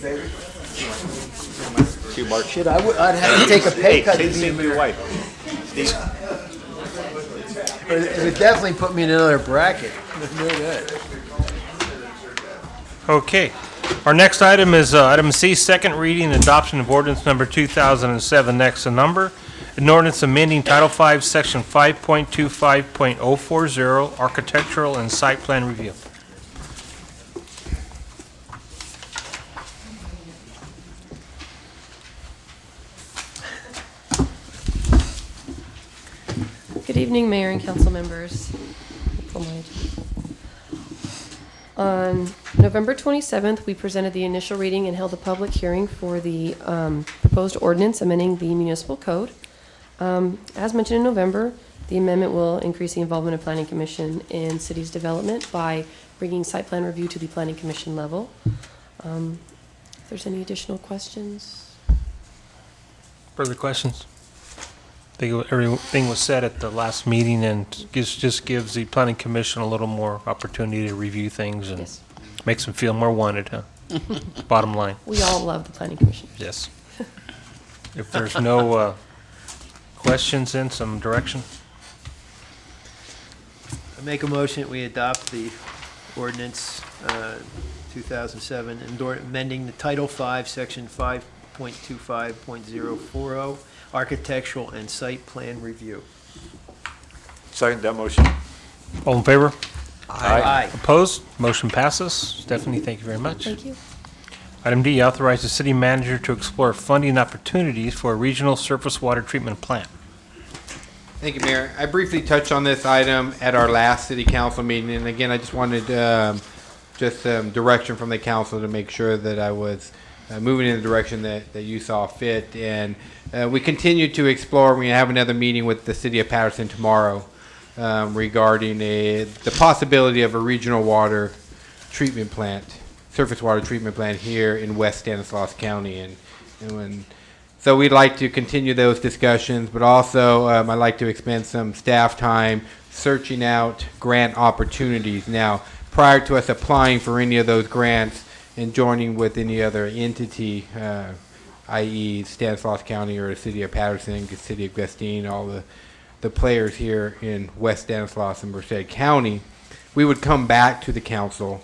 favor? See you, Mark. Shit, I'd have to take a pay cut to Say the be same to your wife. It would definitely put me in another bracket. No good. Okay. Our next item is item C, second reading and adoption of ordinance number 2007, next to number. An ordinance amending Title V, Section 5.25.040, architectural and site plan review. Good evening, Mayor and council members. On November 27th, we presented the initial reading and held a public hearing for the proposed ordinance amending the municipal code. As mentioned in November, the amendment will increase the involvement of Planning Commission in city's development by bringing site plan review to the Planning Commission level. If there's any additional questions? Further questions? I think everything was said at the last meeting and just gives the planning commission a little more opportunity to review things and Yes. makes them feel more wanted, huh? Bottom line. We all love the Planning Commission. Yes. If there's no questions, then some direction. I make a motion that we adopt the ordinance 2007, amending the Title V, Section 5.25.040, architectural and site plan review. Second that motion. All in favor? Aye. Opposed? Motion passes. Stephanie, thank you very much. Thank you. Item D, authorize the city manager to explore funding opportunities for a regional surface water treatment plant. Thank you, Mayor. I briefly touched on this item at our last city council meeting, and again, I just wanted just some direction from the council to make sure that I was moving in the direction that you saw fit. And we continue to explore. We have another meeting with the city of Patterson tomorrow regarding the possibility of a regional water treatment plant, surface water treatment plant here in West Stanislaus County. So we'd like to continue those discussions, but also I'd like to expend some staff time searching out grant opportunities. Now, prior to us applying for any of those grants and joining with any other entity, i.e. Stanislaus County or the city of Patterson, the city of Gustine, all the players here in West Stanislaus and Merced County, we would come back to the council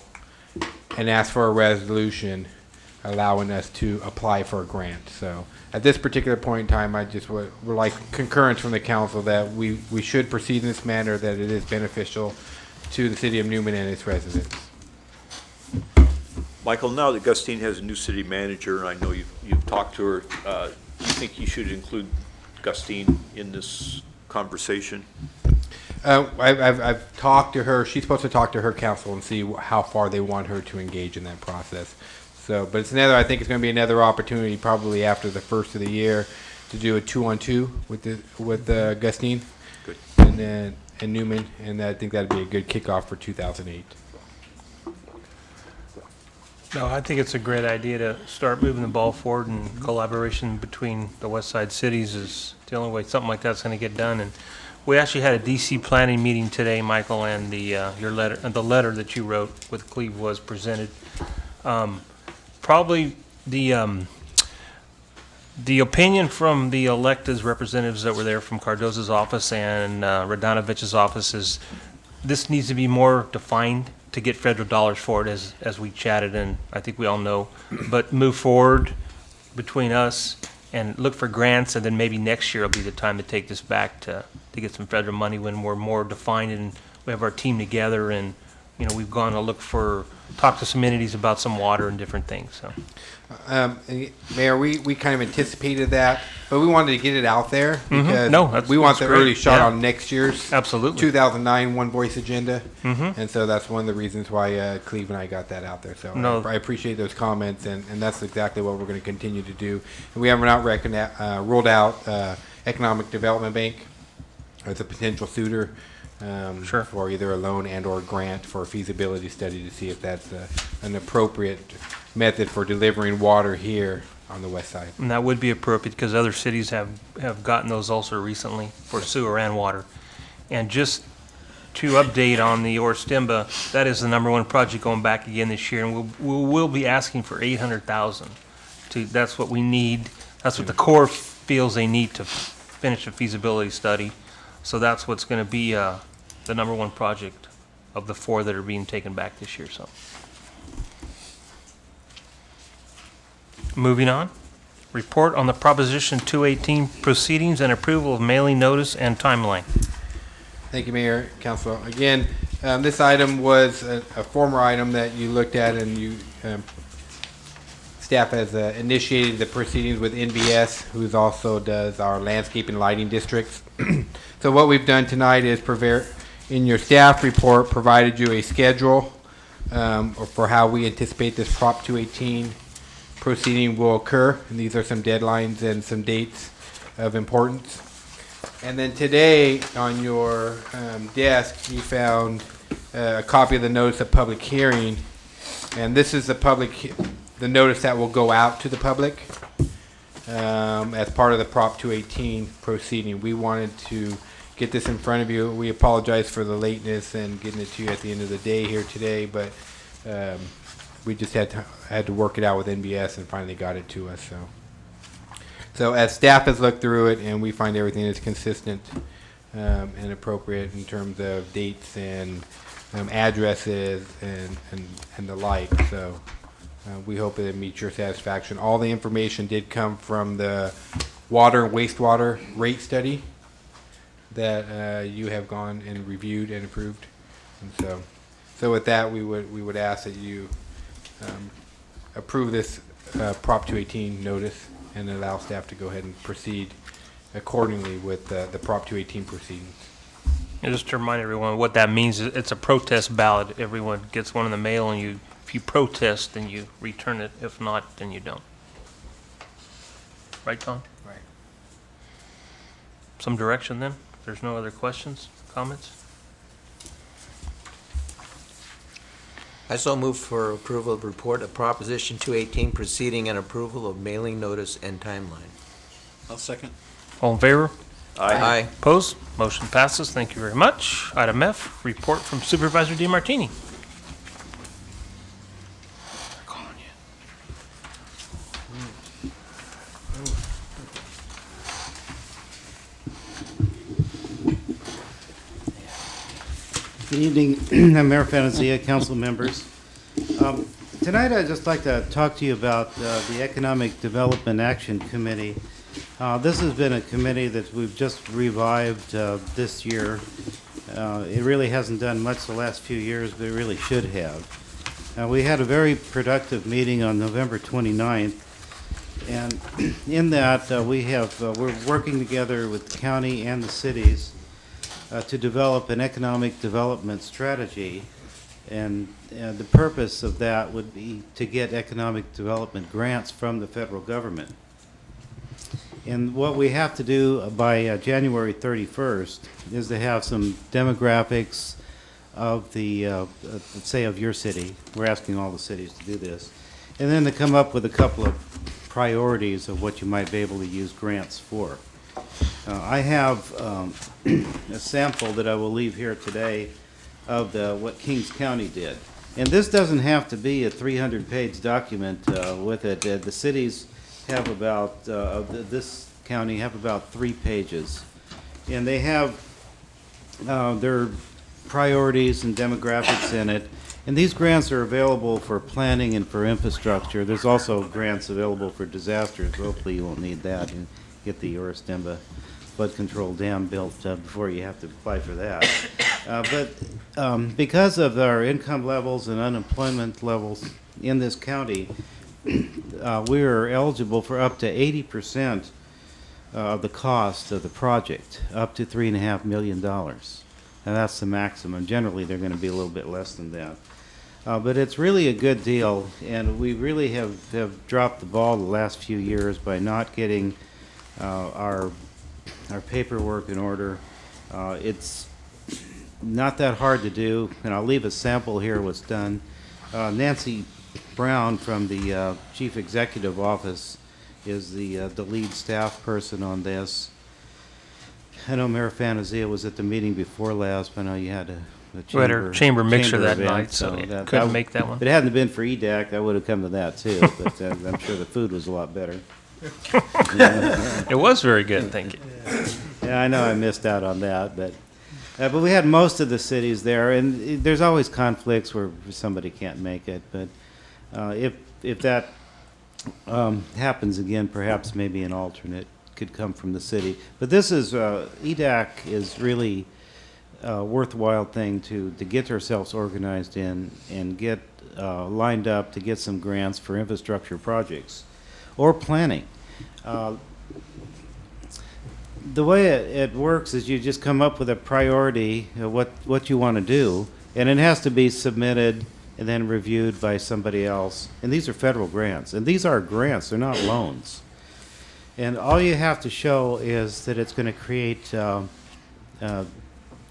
and ask for a resolution allowing us to apply for a grant. So at this particular point in time, I just would like concurrence from the council that we should proceed in this manner, that it is beneficial to the city of Newman and its residents. Michael, now that Gustine has a new city manager, and I know you've talked to her, do you think you should include Gustine in this conversation? I've talked to her. She's supposed to talk to her council and see how far they want her to engage in that process. So, but it's another. I think it's going to be another opportunity, probably after the first of the year, to do a 2-on-2 with Gustine, Good. and Newman, and I think that'd be a good kickoff for 2008. No, I think it's a great idea to start moving the ball forward, and collaboration between the west side cities is the only way something like that's going to get done. And we actually had a DC planning meeting today, Michael, and the letter that you wrote with Cleve was presented. Probably the opinion from the elected representatives that were there from Cardozo's office and Radanovich's office is this needs to be more defined to get federal dollars for it, as we chatted, and I think we all know. But move forward between us and look for grants, and then maybe next year will be the time to take this back to get some federal money when we're more defined and we have our team together, and we've gone to talk to some entities about some water and different things. So. Mayor, we kind of anticipated that, but we wanted to get it out there because we want the great. early shot Yeah. on next year's Absolutely. 2009 One Voice agenda, and so that's one of the reasons why Cleve and I got that out there. So No. I appreciate those comments, and that's exactly what we're going to continue to do. And we have not ruled out Economic Development Bank as a potential suitor. Sure. For either a loan and or grant for a feasibility study to see if that's an appropriate method for delivering water here on the west side. And that would be appropriate because other cities have gotten those also recently for sewer and water. And just to update on the Orstemba, that is the number one project going back again this year, and we'll be asking for 800,000. That's what we need, that's what the Corps feels they need to finish a feasibility study. So that's what's gonna be, the number one project of the 4 that are being taken back this year, so. Moving on. Report on the Proposition 218 proceedings and approval of mailing notice and timeline. Thank you, Mayor, Council. Again, this item was a former item that you looked at, and you staff has initiated the proceedings with NBS, who also does our landscape and lighting districts. So what we've done tonight is in your staff report, provided you a schedule for how we anticipate this Prop 218 proceeding will occur, and these are some deadlines and some dates of importance. And then today on your desk, you found a copy of the notice of public hearing, and this is the notice that will go out to the public as part of the Prop 218 proceeding. We wanted to get this in front of you. We apologize for the lateness and getting it to you at the end of the day here today, but we just had to work it out with NBS and finally got it to us. So as staff has looked through it, and we find everything is consistent and appropriate in terms of dates and addresses and the like. So we hope that it meets your satisfaction. All the information did come from the water and wastewater rate study that you have gone and reviewed and approved. And so with that, we would ask that you approve this Prop 218 notice and allow staff to go ahead and proceed accordingly with the Prop 218 proceedings. And just to remind everyone, what that means is it's a protest ballot. Everyone gets one in the mail, and if you protest, then you return it. If not, then you don't. Right, Tom? Right. Some direction then? If there's no other questions, comments? I so move for approval of report of Proposition 218 proceeding and approval of mailing notice and timeline. I'll second. All in favor? Aye. Opposed? Motion passes. Thank you very much. Item F, report from Supervisor DeMartini. Good evening, Mayor Fantasia, council members. Tonight, I'd just like to talk to you about the Economic Development Action Committee. This has been a committee that we've just revived this year. It really hasn't done much the last few years, but it really should have. We had a very productive meeting on November 29th, and in that we're working together with the county and the cities to develop an economic development strategy, and the purpose of that would be to get economic development grants from the federal government. And what we have to do by January 31st is to have some demographics of the, let's say, of your city. We're asking all the cities to do this. And then to come up with a couple of priorities of what you might be able to use grants for. I have a sample that I will leave here today of what Kings County did. And this doesn't have to be a 300-page document with it. The cities have about, this county have about 3 pages. And they have their priorities and demographics in it. And these grants are available for planning and for infrastructure. There's also grants available for disasters. Hopefully you won't need that and get the Orstemba flood control dam built before you have to apply for that. But because of our income levels and unemployment levels in this county, we are eligible for up to 80% of the cost of the project, up to $3.5 million. And that's the maximum. Generally, they're going to be a little bit less than that. But it's really a good deal, and we really have dropped the ball the last few years by not getting our paperwork in order. It's not that hard to do, and I'll leave a sample here what's done. Nancy Brown from the Chief Executive Office is the lead staff person on this. I know Mayor Fantasia was at the meeting before last, but I know you had a We had our chamber mixer that event, night, so that- couldn't that- make that one. If it hadn't been for EDAC, I would have come to that too, but I'm sure the food was a lot better. It was very good, thank you. Yeah, I know I missed out on that, but we had most of the cities there, and there's always conflicts where somebody can't make it, but if that happens again, perhaps maybe an alternate could come from the city. But this is, EDAC is really a worthwhile thing to get ourselves organized in and get lined up to get some grants for infrastructure projects or planning. The way it works is you just come up with a priority, what you want to do, and it has to be submitted and then reviewed by somebody else. And these are federal grants, and these are grants, they're not loans. And all you have to show is that it's going to create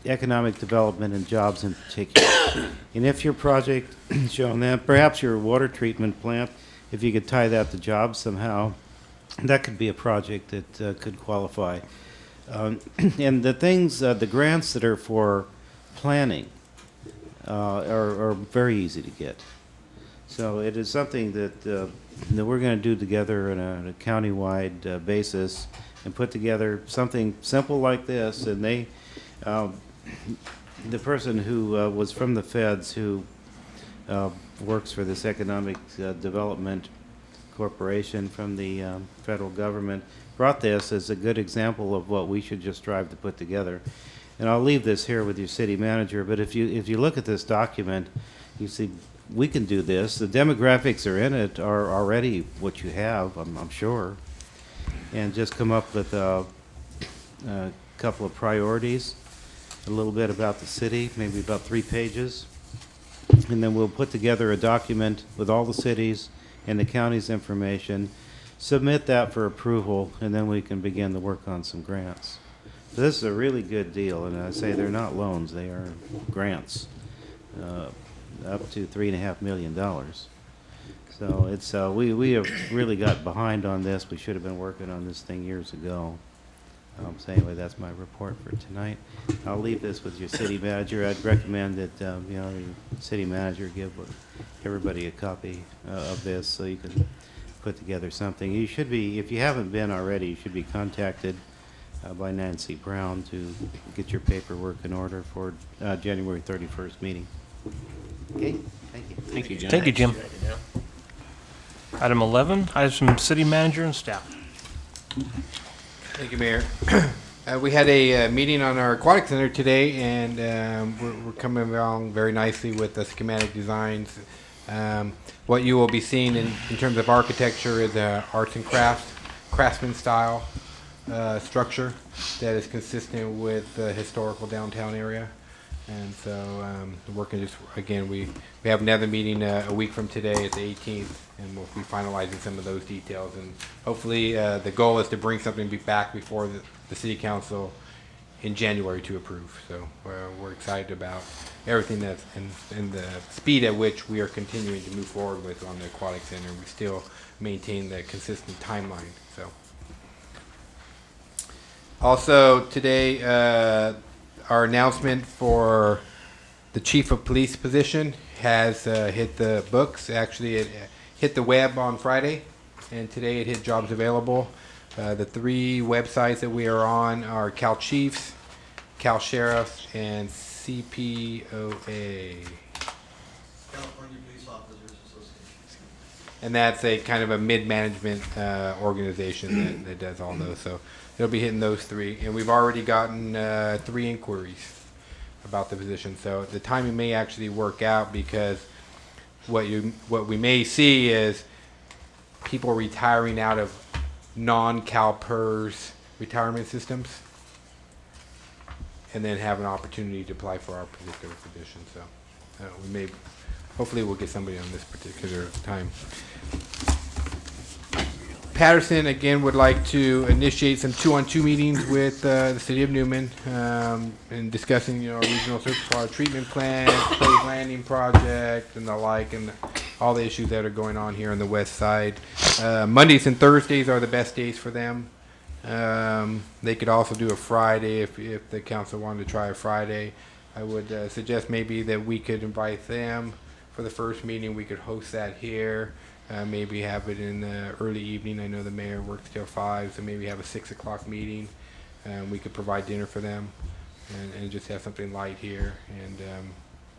economic development and jobs in particular. And if your project showing that, perhaps your water treatment plant, if you could tie that to jobs somehow, that could be a project that could qualify. And the things, the grants that are for planning are very easy to get. So it is something that we're going to do together on a county-wide basis and put together something simple like this. And they, the person who was from the feds who works for this economic development corporation from the federal government brought this as a good example of what we should just strive to put together. And I'll leave this here with your city manager, but if you look at this document, you see we can do this. The demographics are in it are already what you have, I'm sure. And just come up with a couple of priorities, a little bit about the city, maybe about 3 pages. And then we'll put together a document with all the cities and the county's information, submit that for approval, and then we can begin to work on some grants. So this is a really good deal, and I say they're not loans, they are grants, up to $3.5 million. So it's, we have really got behind on this. We should have been working on this thing years ago. So anyway, that's my report for tonight. I'll leave this with your city manager. I'd recommend that, your city manager give everybody a copy of this so you can put together something. You should be, if you haven't been already, you should be contacted by Nancy Brown to get your paperwork in order for January 31st meeting. Okay, thank you. Thank you, Jim. Thank you, Jim. Item 11, items from city manager and staff. Thank you, Mayor. We had a meeting on our aquatic center today, and we're coming along very nicely with the schematic designs. What you will be seeing in terms of architecture is arts and craftsman style structure that is consistent with the historical downtown area. And so working just, again, we have another meeting a week from today at the 18th, and we'll be finalizing some of those details. And hopefully the goal is to bring something back before the city council in January to approve. So we're excited about everything that's and the speed at which we are continuing to move forward with on the aquatic center. We still maintain the consistent timeline. So also today, our announcement for the chief of police position has hit the books. Actually, it hit the web on Friday, and today it hit Jobs Available. The 3 websites that we are on are Cal Chiefs, Cal Sheriffs, and CPOA. California Police Officers Association. And that's a kind of a mid-management organization that does all those. So it'll be hitting those 3. And we've already gotten 3 inquiries about the position. So the timing may actually work out because what we may see is people retiring out of non-CalPERS retirement systems and then have an opportunity to apply for our particular position. So hopefully we'll get somebody on this particular time. Patterson, again, would like to initiate some 2-on-2 meetings with the city of Newman and discussing, our regional surface water treatment plan, proposed landing project, and the like, and all the issues that are going on here on the west side. Mondays and Thursdays are the best days for them. They could also do a Friday if the council wanted to try a Friday. I would suggest maybe that we could invite them for the first meeting. We could host that here. Maybe have it in the early evening. I know the mayor works till 5, so maybe have a 6 o'clock meeting. We could provide dinner for them and just have something light here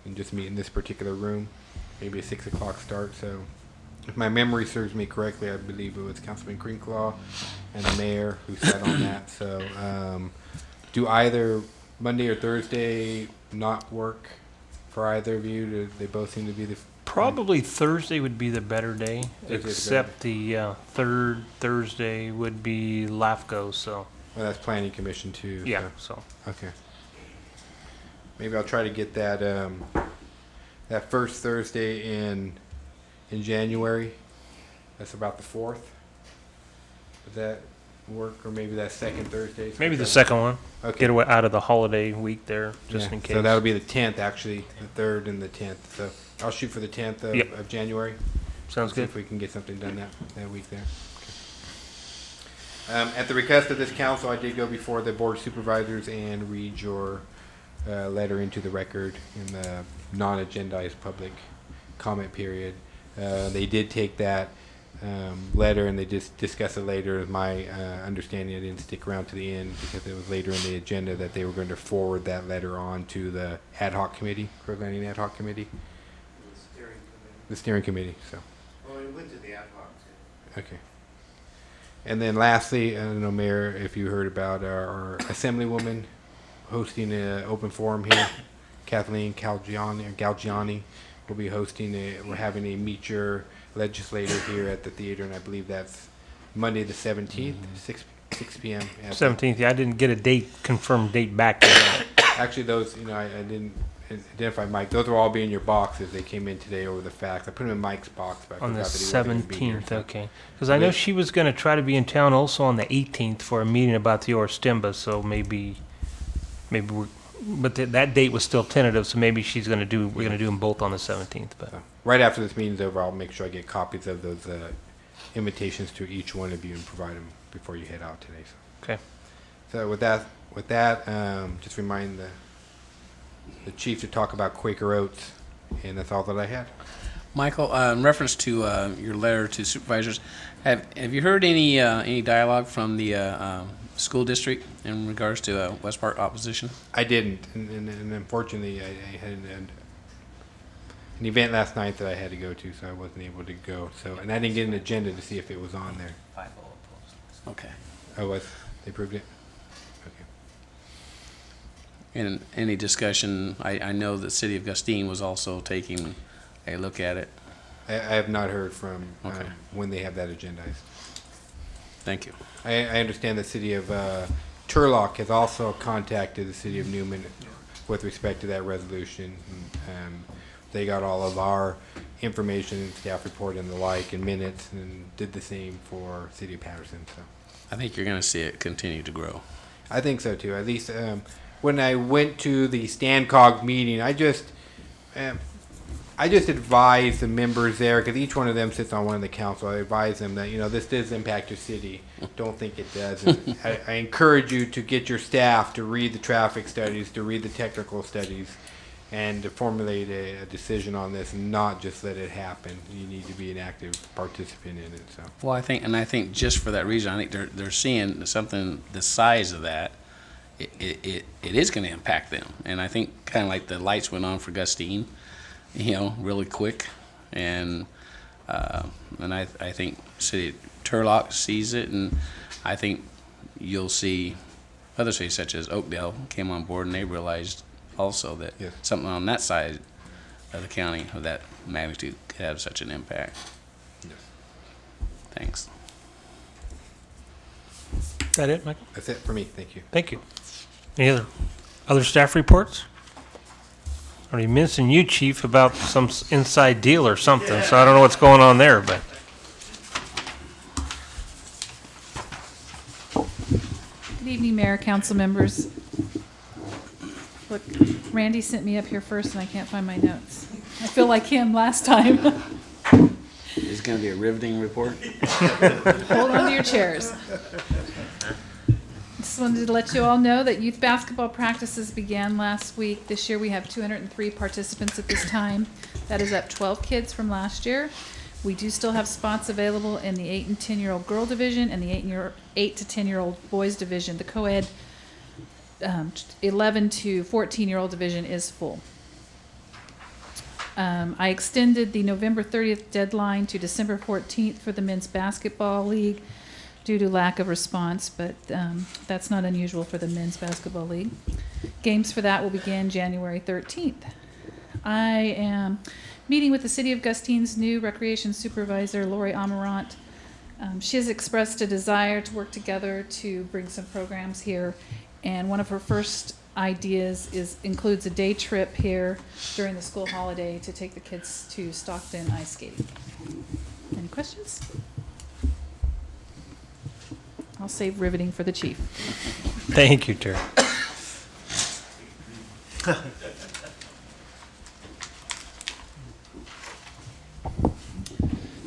and just meet in this particular room. Maybe a 6 o'clock start. So if my memory serves me correctly, I believe it was Councilman Greenclaw and the mayor who sat on that. So do either Monday or Thursday not work for either of you? They both seem to be the... Probably Thursday would be the better day, Thursday's the except the third Thursday would be LAFCO, so, Well, that's planning commission too. yeah, so. Okay. Maybe I'll try to get that that first Thursday in January. That's about the 4th. Does that work? Or maybe that second Thursday? Maybe the second one. Okay. Get away out of the holiday week there, just Yeah, in case. So that'll be the 10th, actually, the 3rd and the 10th. So I'll shoot for the 10th Yep. of January. Sounds See good. if we can get something done that week there. Okay. At the request of this council, I did go before the board of supervisors and read your letter into the record in the non-agendized public comment period. They did take that letter and they just discussed it later. As my understanding, I didn't stick around to the end because it was later in the agenda that they were going to forward that letter on to the ad hoc committee, Road Landing ad hoc committee. The steering committee, so. Well, it went to the ad hoc. Okay. And then lastly, I don't know, Mayor, if you heard about our Assemblywoman hosting an open forum here. Kathleen Galgiani will be hosting we're having a Meet Your Legislator here at the theater, and I believe that's Monday the 17th, 6 p.m. 17th, yeah, I didn't get a confirmed date back yet. Actually, those, I didn't identify Mike. Those will all be in your boxes. They came in today over the fax. I put them in Mike's box, but I On the forgot that he wasn't gonna be here, 17th, so- okay. Because I know she was going to try to be in town also on the 18th for a meeting about the Orstimba, so maybe we're, but that date was still tentative, so maybe we're going to do them both on the 17th, but. So, right after this meeting's over, I'll make sure I get copies of those invitations to each one of you and provide them before you head out today. So, Okay. so with that, just remind the chief to talk about Quaker Oats, and that's all that I had. Michael, in reference to your letter to supervisors, have you heard any dialogue from the school district in regards to West Park opposition? I didn't, and unfortunately, I had an event last night that I had to go to, so I wasn't able to go. So, and I didn't get an agenda to see if it was on there. Okay. Oh, they approved it? Okay. And any discussion, I know the city of Gustine was also taking a look at it. I have not heard from Okay. when they have that agendized. Thank you. I understand the city of Turlock has also contacted the city of Newman with respect to that resolution. They got all of our information, staff report and the like, and minutes, and did the same for city of Patterson. So I think you're going to see it continue to grow. I think so too. At least when I went to the StanCog meeting, I just advised the members there, because each one of them sits on one of the council. I advise them that, this does impact your city. Don't think it does. And I encourage you to get your staff to read the traffic studies, to read the technical studies, and to formulate a decision on this, and not just let it happen. You need to be an active participant in it. So. Well, I think just for that reason, I think they're seeing something the size of that. It is going to impact them, and I think kind of like the lights went on for Gustine, really quick, and I think City Turlock sees it, and I think you'll see other cities such as Oakdale came on board, and they realized also that Yes. something on that side of the county of that magnitude could have such an impact. Yes. Thanks. Is that it, Michael? That's it for me. Thank you. Thank you. Any other staff reports? Already mentioned you, Chief, about some inside deal or something, so I don't know what's going on there, but. Good evening, Mayor, council members. Look, Randy sent me up here first and I can't find my notes. I feel like him last time. It's going to be a riveting report. Hold on to your chairs. wanted to let you all know that youth basketball practices began last week. This year we have 203 participants at this time. That is up 12 kids from last year. We do still have spots available in the 8 and 10-year-old girl division and the 8 to 10-year-old boys division. The co-ed 11 to 14-year-old division is full. I extended the November 30th deadline to December 14th for the men's basketball league due to lack of response, but that's not unusual for the men's basketball league. Games for that will begin January 13th. I am meeting with the City of Gustine's new recreation supervisor, Lori Amarant. She has expressed a desire to work together to bring some programs here, and one of her first ideas includes a day trip here during the school holiday to take the kids to Stockton ice skating. Any questions? I'll save riveting for the chief. Thank you, Terry.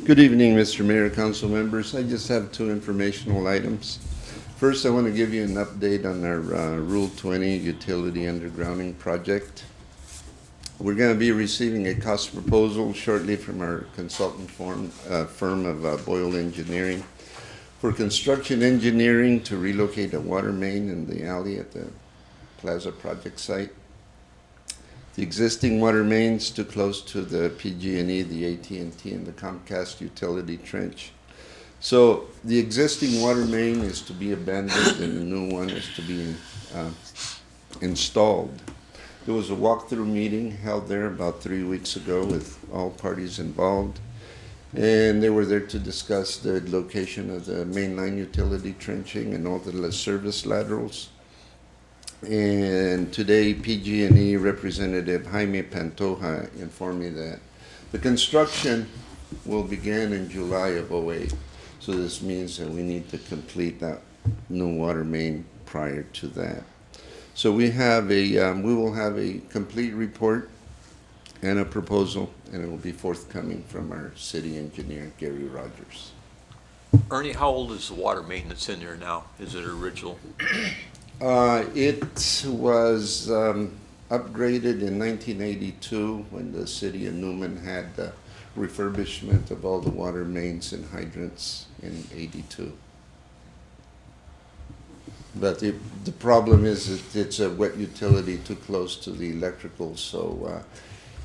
Good evening, Mr. Mayor, council members. I just have two informational items. First, I want to give you an update on our Rule 20 utility undergrounding project. We're going to be receiving a cost proposal shortly from our consultant firm of Boyle Engineering for construction engineering to relocate a water main in the alley at the Plaza project site. The existing water mains too close to the PG&E, the AT&T, and the Comcast utility trench. So the existing water main is to be abandoned and the new one is to be installed. There was a walkthrough meeting held there about 3 weeks ago with all parties involved. And they were there to discuss the location of the mainline utility trenching and all the service laterals. And today, PG&E representative Jaime Pantoja informed me that the construction will begin in July of '08. So this means that we need to complete that new water main prior to that. So we will have a complete report and a proposal, and it will be forthcoming from our city engineer, Gary Rogers. Ernie, how old is the water main that's in there now? Is it original? It was upgraded in 1982 when the city of Newman had the refurbishment of all the water mains and hydrants in '82. But the problem is that it's a wet utility too close to the electrical, so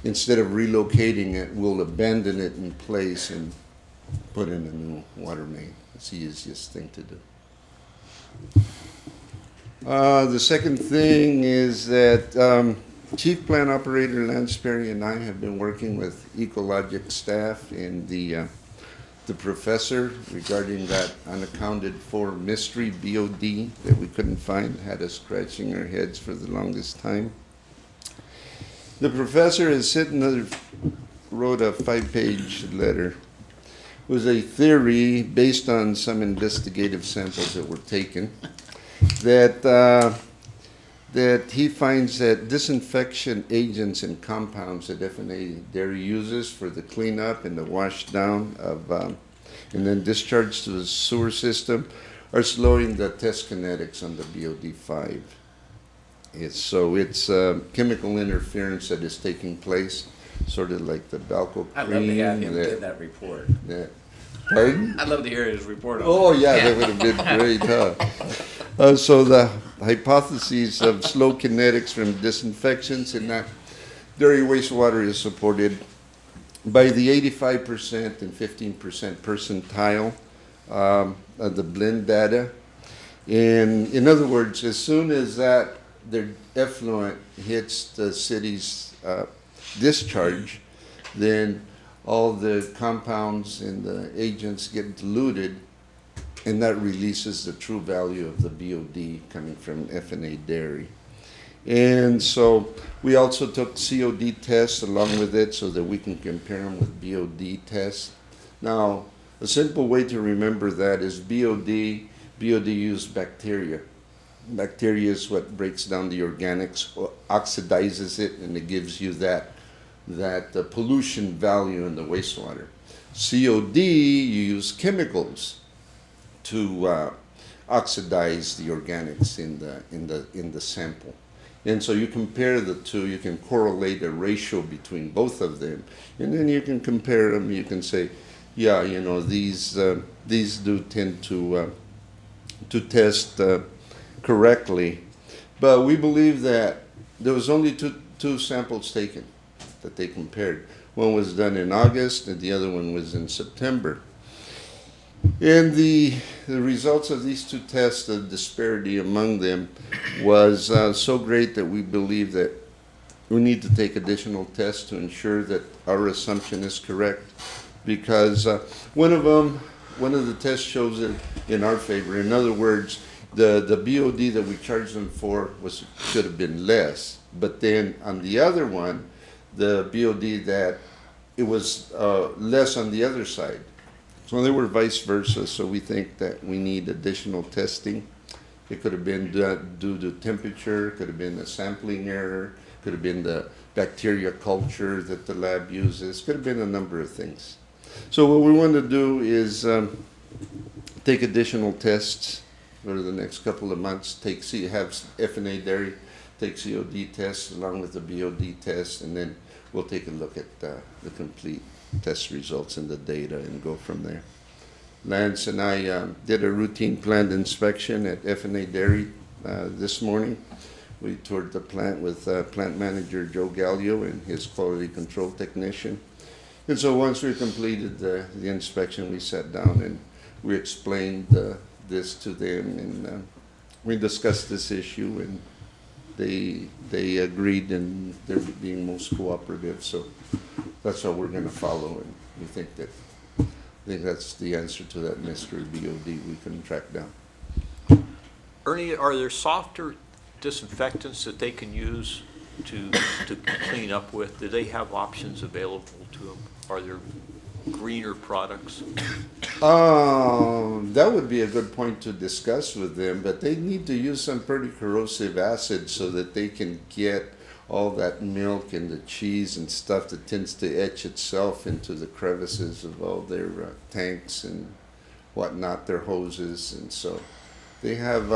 instead of relocating it, we'll abandon it in place and put in a new water main. It's the easiest thing to do. The second thing is that Chief Plan Operator Lance Perry and I have been working with Ecologic staff and the professor regarding that unaccounted for mystery BOD that we couldn't find, had us scratching our heads for the longest time. The professor has wrote a 5-page letter. It was a theory based on some investigative samples that were taken that he finds that disinfection agents and compounds that FNA dairy uses for the cleanup and the wash down of and then discharge to the sewer system are slowing the test kinetics on the BOD5. It's chemical interference that is taking place, sort of like the Balco cream. I'd love to have him give that report. Pardon? I'd love to hear his report on Oh, that. yeah, that would have been great, huh? So the hypotheses of slow kinetics from disinfections in that dairy wastewater is supported by the 85% and 15% percentile of the blend data. And in other words, as soon as that their effluent hits the city's discharge, then all the compounds and the agents get diluted, and that releases the true value of the BOD coming from FNA dairy. And so we also took COD tests along with it so that we can compare them with BOD tests. Now, a simple way to remember that is BOD uses bacteria. Bacteria is what breaks down the organics, oxidizes it, and it gives you that pollution value in the wastewater. COD, you use chemicals to oxidize the organics in the sample. And so you compare the two, you can correlate a ratio between both of them, and then you can compare them. You can say, yeah, you know, these do tend to test correctly, but we believe that there was only two samples taken that they compared. One was done in August, and the other one was in September. And the results of these two tests, the disparity among them was so great that we believe that we need to take additional tests to ensure that our assumption is correct. Because one of the tests shows it in our favor. In other words, the BOD that we charged them for should have been less. But then on the other one, the BOD that it was less on the other side. So they were vice versa, so we think that we need additional testing. It could have been due to temperature, could have been a sampling error, could have been the bacteria culture that the lab uses, could have been a number of things. So what we want to do is take additional tests over the next couple of months, have FNA dairy, take COD tests along with the BOD tests, and then we'll take a look at the complete test results and the data and go from there. Lance and I did a routine plant inspection at FNA Dairy this morning. We toured the plant with plant manager Joe Gallio and his quality control technician. And so once we completed the inspection, we sat down and we explained this to them, and we discussed this issue, and they agreed, and they're being most cooperative. So that's what we're going to follow, and we think that's the answer to that mystery BOD we couldn't track down. Ernie, are there softer disinfectants that they can use to clean up with? Do they have options available to them? Are there greener products? That would be a good point to discuss with them, but they need to use some pretty corrosive acid so that they can get all that milk and the cheese and stuff that tends to etch itself into the crevices of all their tanks and whatnot, their hoses. And so they have,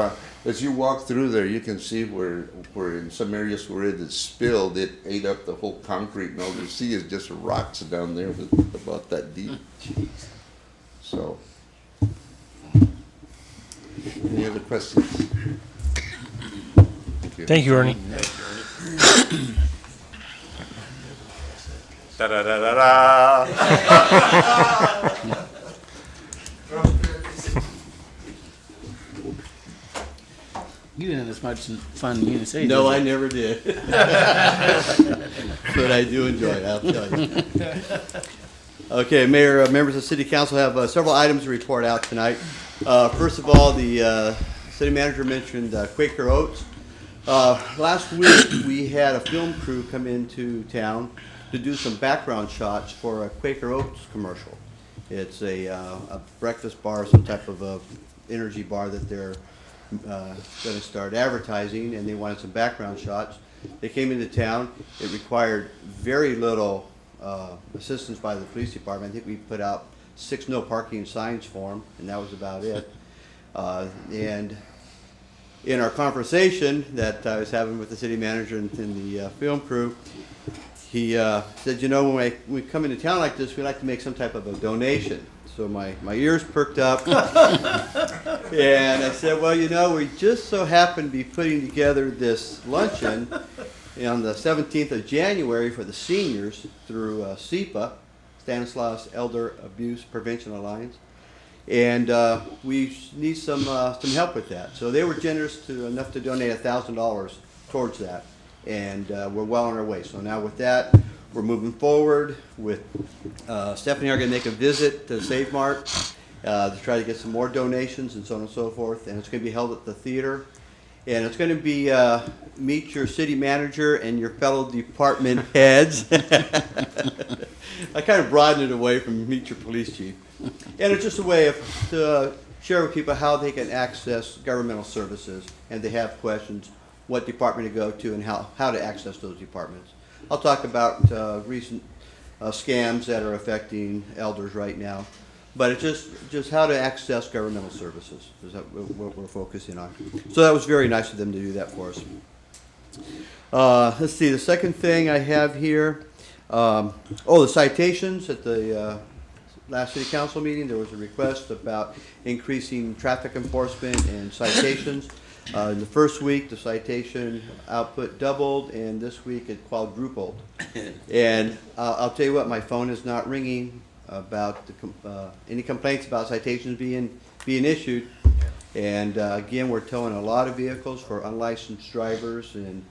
as you walk through there, you can see where in some areas where it is spilled, it ate up the whole concrete, and all you see is just rocks down there about that deep. So, any other questions? Thank you. Thank you, Ernie. Da da da da da. You didn't have as much fun as you say. No, I never did. But I do enjoy it, I'll tell you. Okay, Mayor, members of City Council have several items to report out tonight. First of all, the city manager mentioned Quaker Oats. Last week, we had a film crew come into town to do some background shots for a Quaker Oats commercial. It's a breakfast bar, some type of a energy bar that they're going to start advertising, and they wanted some background shots. They came into town. It required very little assistance by the police department. I think we put out 6 no parking signs for them, and that was about it. And in our conversation that I was having with the city manager and the film crew, he said, you know, when we come into town like this, we like to make some type of a donation. So my ears perked up, and I said, well, you know, we just so happen to be putting together this luncheon on the 17th of January for the seniors through SEPA, Stanislaus Elder Abuse Prevention Alliance, and we need some help with that. So they were generous enough to donate $1,000 towards that, and we're well on our way. So now with that, we're moving forward with Stephanie are going to make a visit to Save Mart to try to get some more donations and so on and so forth. And it's going to be held at the theater. And it's going to be meet your city manager and your fellow department heads. I kind of broadened it away from meet your police chief. And it's just a way to share with people how they can access governmental services, and they have questions, what department to go to and how to access those departments. I'll talk about recent scams that are affecting elders right now. But it's just how to access governmental services is what we're focusing on. So that was very nice of them to do that for us. Let's see, the second thing I have here, the citations at the last city council meeting. There was a request about increasing traffic enforcement and citations. In the first week, the citation output doubled, and this week it quadrupled. And I'll tell you what, my phone is not ringing about any complaints about citations being issued. And again, we're towing a lot of vehicles for unlicensed drivers and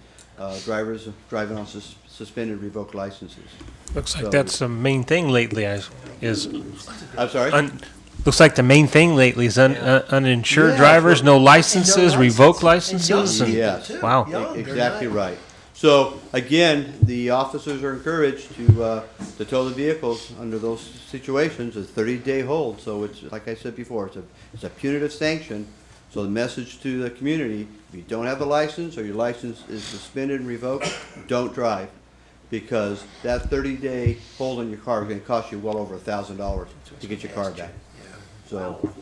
drivers driving on suspended, revoked licenses. Looks like that's the main thing lately. I'm sorry? Looks like the main thing lately is uninsured Yeah, drivers, no licenses, license. revoked licenses. And Yes. Wow. Young, they're Exactly not- right. So again, the officers are encouraged to tow the vehicles under those situations, a 30-day hold. So it's, like I said before, it's a punitive sanction. So the message to the community, if you don't have a license or your license is suspended and revoked, don't drive. Because that 30-day hold on your car is gonna cost you well over $1,000 to get your car back. So,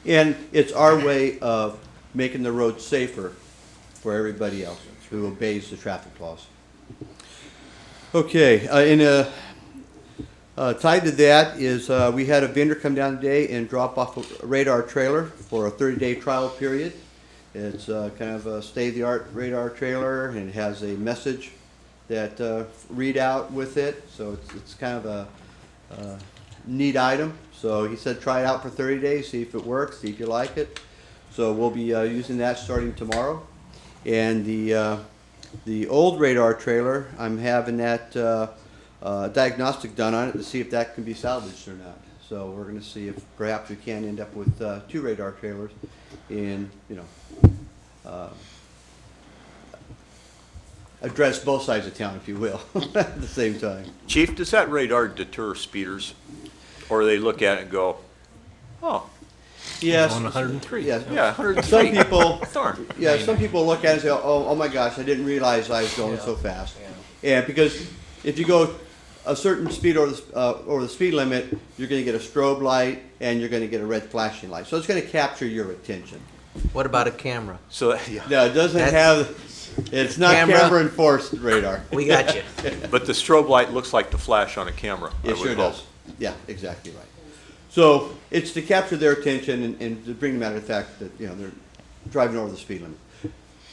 and it's our way of making the road safer for everybody else who obeys the traffic laws. Okay, tied to that is we had a vendor come down today and drop off a radar trailer for a 30-day trial period. It's kind of a state-of-the-art radar trailer, and it has a message that read out with it. So it's kind of a neat item. So he said try it out for 30 days, see if it works, see if you like it. So we'll be using that starting tomorrow. And the old radar trailer, I'm having that diagnostic done on it to see if that can be salvaged or not. So we're going to see if perhaps we can end up with 2 radar trailers and, address both sides of town, if you will, at the same time. Chief, does that radar deter speeders? Or they look at it and go, oh, Yes. On 103. Yes. yeah, 103. Some people, Darn. yeah, some people look at it and say, oh my gosh, I didn't realize I was going so fast. And because if you go a certain speed over the speed limit, you're going to get a strobe light and you're going to get a red flashing light. So it's going to capture your attention. What about a camera? So, yeah. No, it doesn't it's not camera enforced radar. We got you. But the strobe light looks like the flash on a camera. I It would sure hope. does. Yeah, exactly right. So it's to capture their attention and to bring them out of the fact that, they're driving over the speed limit.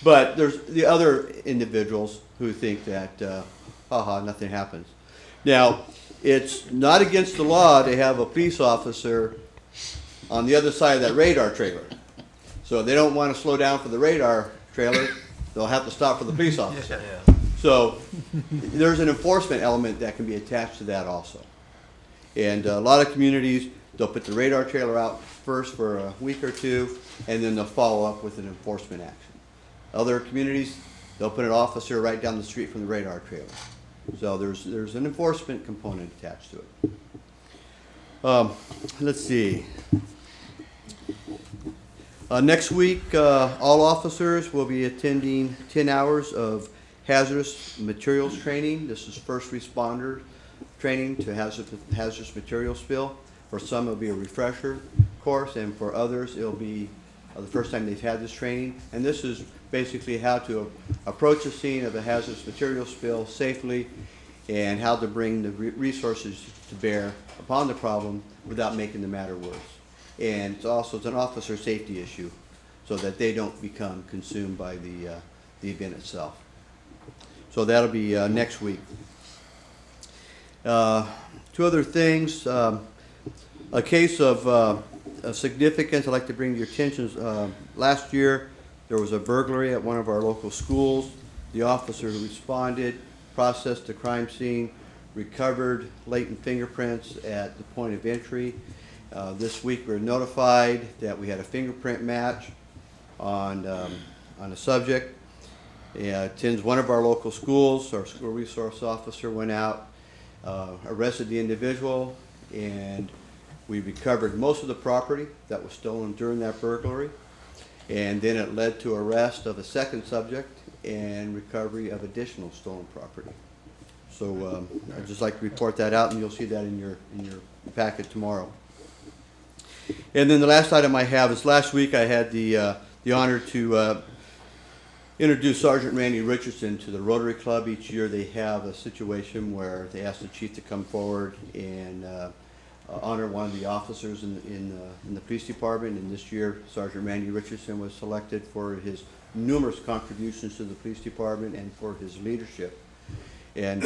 But there's the other individuals who think that, nothing happens. Now, it's not against the law to have a police officer on the other side of that radar trailer. So if they don't want to slow down for the radar trailer, they'll have to stop for the police officer. So there's an enforcement element that can be attached to that also. And a lot of communities, they'll put the radar trailer out first for a week or two, and then they'll follow up with an enforcement action. Other communities, they'll put an officer right down the street from the radar trailer. So there's an enforcement component attached to it. Let's see. Next week, all officers will be attending 10 hours of hazardous materials training. This is first responder training to hazardous material spill. For some, it'll be a refresher course, and for others, it'll be the first time they've had this training. And this is basically how to approach the scene of a hazardous material spill safely and how to bring the resources to bear upon the problem without making the matter worse. And it's an officer safety issue so that they don't become consumed by the event itself. So that'll be next week. 2 other things. A case of significance I'd like to bring to your attention. Last year, there was a burglary at one of our local schools. The officer who responded processed the crime scene, recovered latent fingerprints at the point of entry. This week, we were notified that we had a fingerprint match on a subject. Attends one of our local schools. Our school resource officer went out, arrested the individual, and we recovered most of the property that was stolen during that burglary. And then it led to arrest of a second subject and recovery of additional stolen property. So I'd just like to report that out, and you'll see that in your packet tomorrow. And then the last item I have is last week I had the honor to introduce Sergeant Randy Richardson to the Rotary Club. Each year they have a situation where they ask the chief to come forward and honor one of the officers in the police department. And this year Sergeant Randy Richardson was selected for his numerous contributions to the police department and for his leadership. And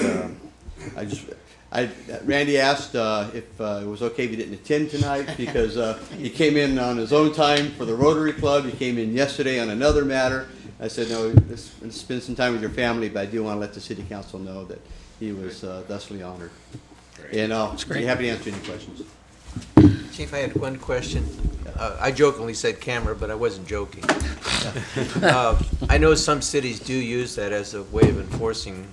Randy asked if it was okay if he didn't attend tonight because he came in on his own time for the Rotary Club. He came in yesterday on another matter. I said, no, let's spend some time with your family, but I do want to let the city council know that he was thusly honored. And I'll be happy to answer any questions. Chief, I had one question. I jokingly said camera, but I wasn't joking. I know some cities do use that as a way of enforcing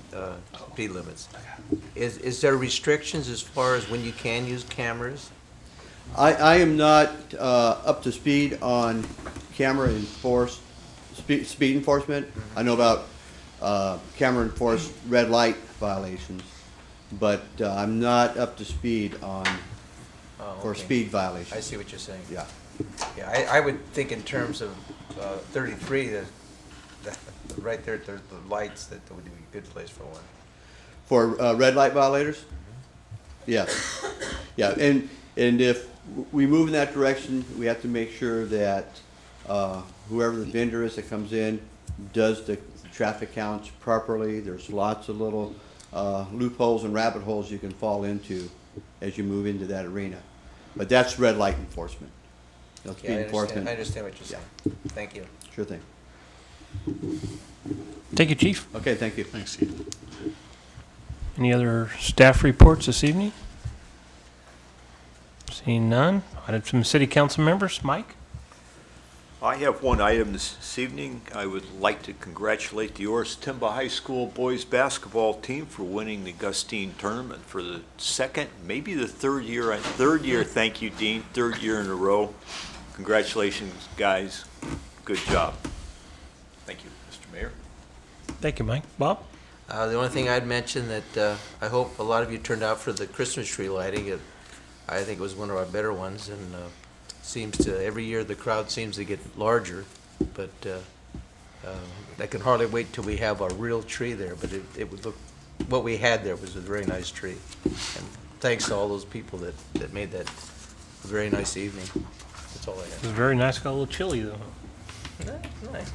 speed limits. Is there restrictions as far as when you can use cameras? I am not up to speed on camera speed enforcement. I know about camera enforced red light violations, but I'm not up to speed on for speed violations. I see what you're saying. Yeah. Yeah, I would think in terms of 33, that right there, there's the lights, that would be a good place for one. For red light violators? Yes. Yeah, and if we move in that direction, we have to make sure that whoever the vendor is that comes in does the traffic counts properly. There's lots of little loopholes and rabbit holes you can fall into as you move into that arena. But that's red light enforcement. No speed enforcement. I understand what you're saying. Thank you. Sure thing. Thank you, Chief. Okay, thank you. Thanks, Steve. Any other staff reports this evening? Seeing none. Items from city council members. Mike? I have one item this evening. I would like to congratulate the Timba High School boys basketball team for winning the Gustine tournament for the second, maybe the third year. Thank you, Dean. Third year in a row. Congratulations, guys. Good job. Thank you, Mr. Mayor. Thank you, Mike. Bob? The only thing I'd mention that I hope a lot of you turned out for the Christmas tree lighting. I think it was one of our better ones, and seems to, every year the crowd seems to get larger, but I can hardly wait till we have a real tree there, but it would look, what we had there was a very nice tree. And thanks to all those people that made that a very nice evening. That's all I It have. was very nice. Got a little chilly, though. Nice.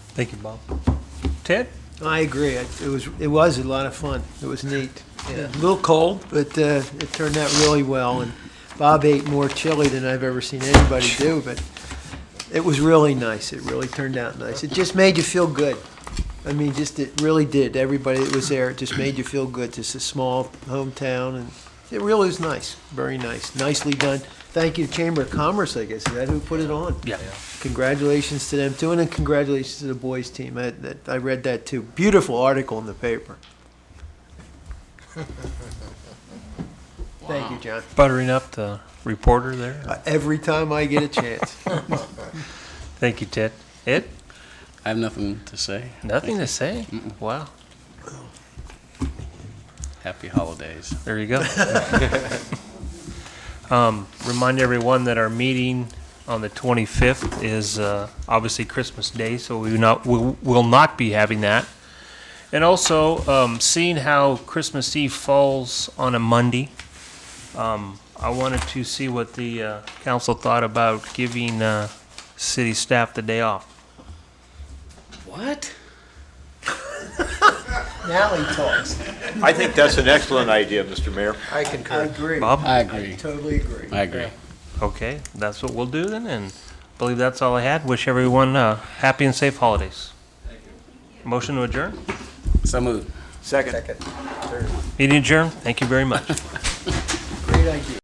Thank you, Bob. Ted? I agree. It was a lot of fun. It was neat. Yeah. A little cold, but it turned out really well. And Bob ate more chili than I've ever seen anybody do, but it was really nice. It really turned out nice. It just made you feel good. I mean, it really did. Everybody that was there, it just made you feel good. Just a small hometown, and it really was nice. Very nice. Nicely done. Thank you to Chamber of Commerce, I guess. Is that who put it on? Yeah. Congratulations to them too, and then congratulations to the boys team. I read that too. Beautiful article in the paper. Thank you, John. Buttering up the reporter there. Every time I get a chance. Thank you, Ted. Ed? I have nothing to say. Nothing to say? Wow. Happy holidays. There you go. Remind everyone that our meeting on the 25th is obviously Christmas Day, so we will not be having that. And also, seeing how Christmas Eve falls on a Monday, I wanted to see what the council thought about giving city staff the day off. What? Now he talks. I think that's an excellent idea, Mr. Mayor. I I concur. agree. Bob? I agree. Totally agree. I agree. Okay, that's what we'll do then, and I believe that's all I had. Wish everyone happy and safe holidays. Thank you. Motion to adjourn? So moved. Second. Second. Meeting adjourned. Thank you very much. Great idea.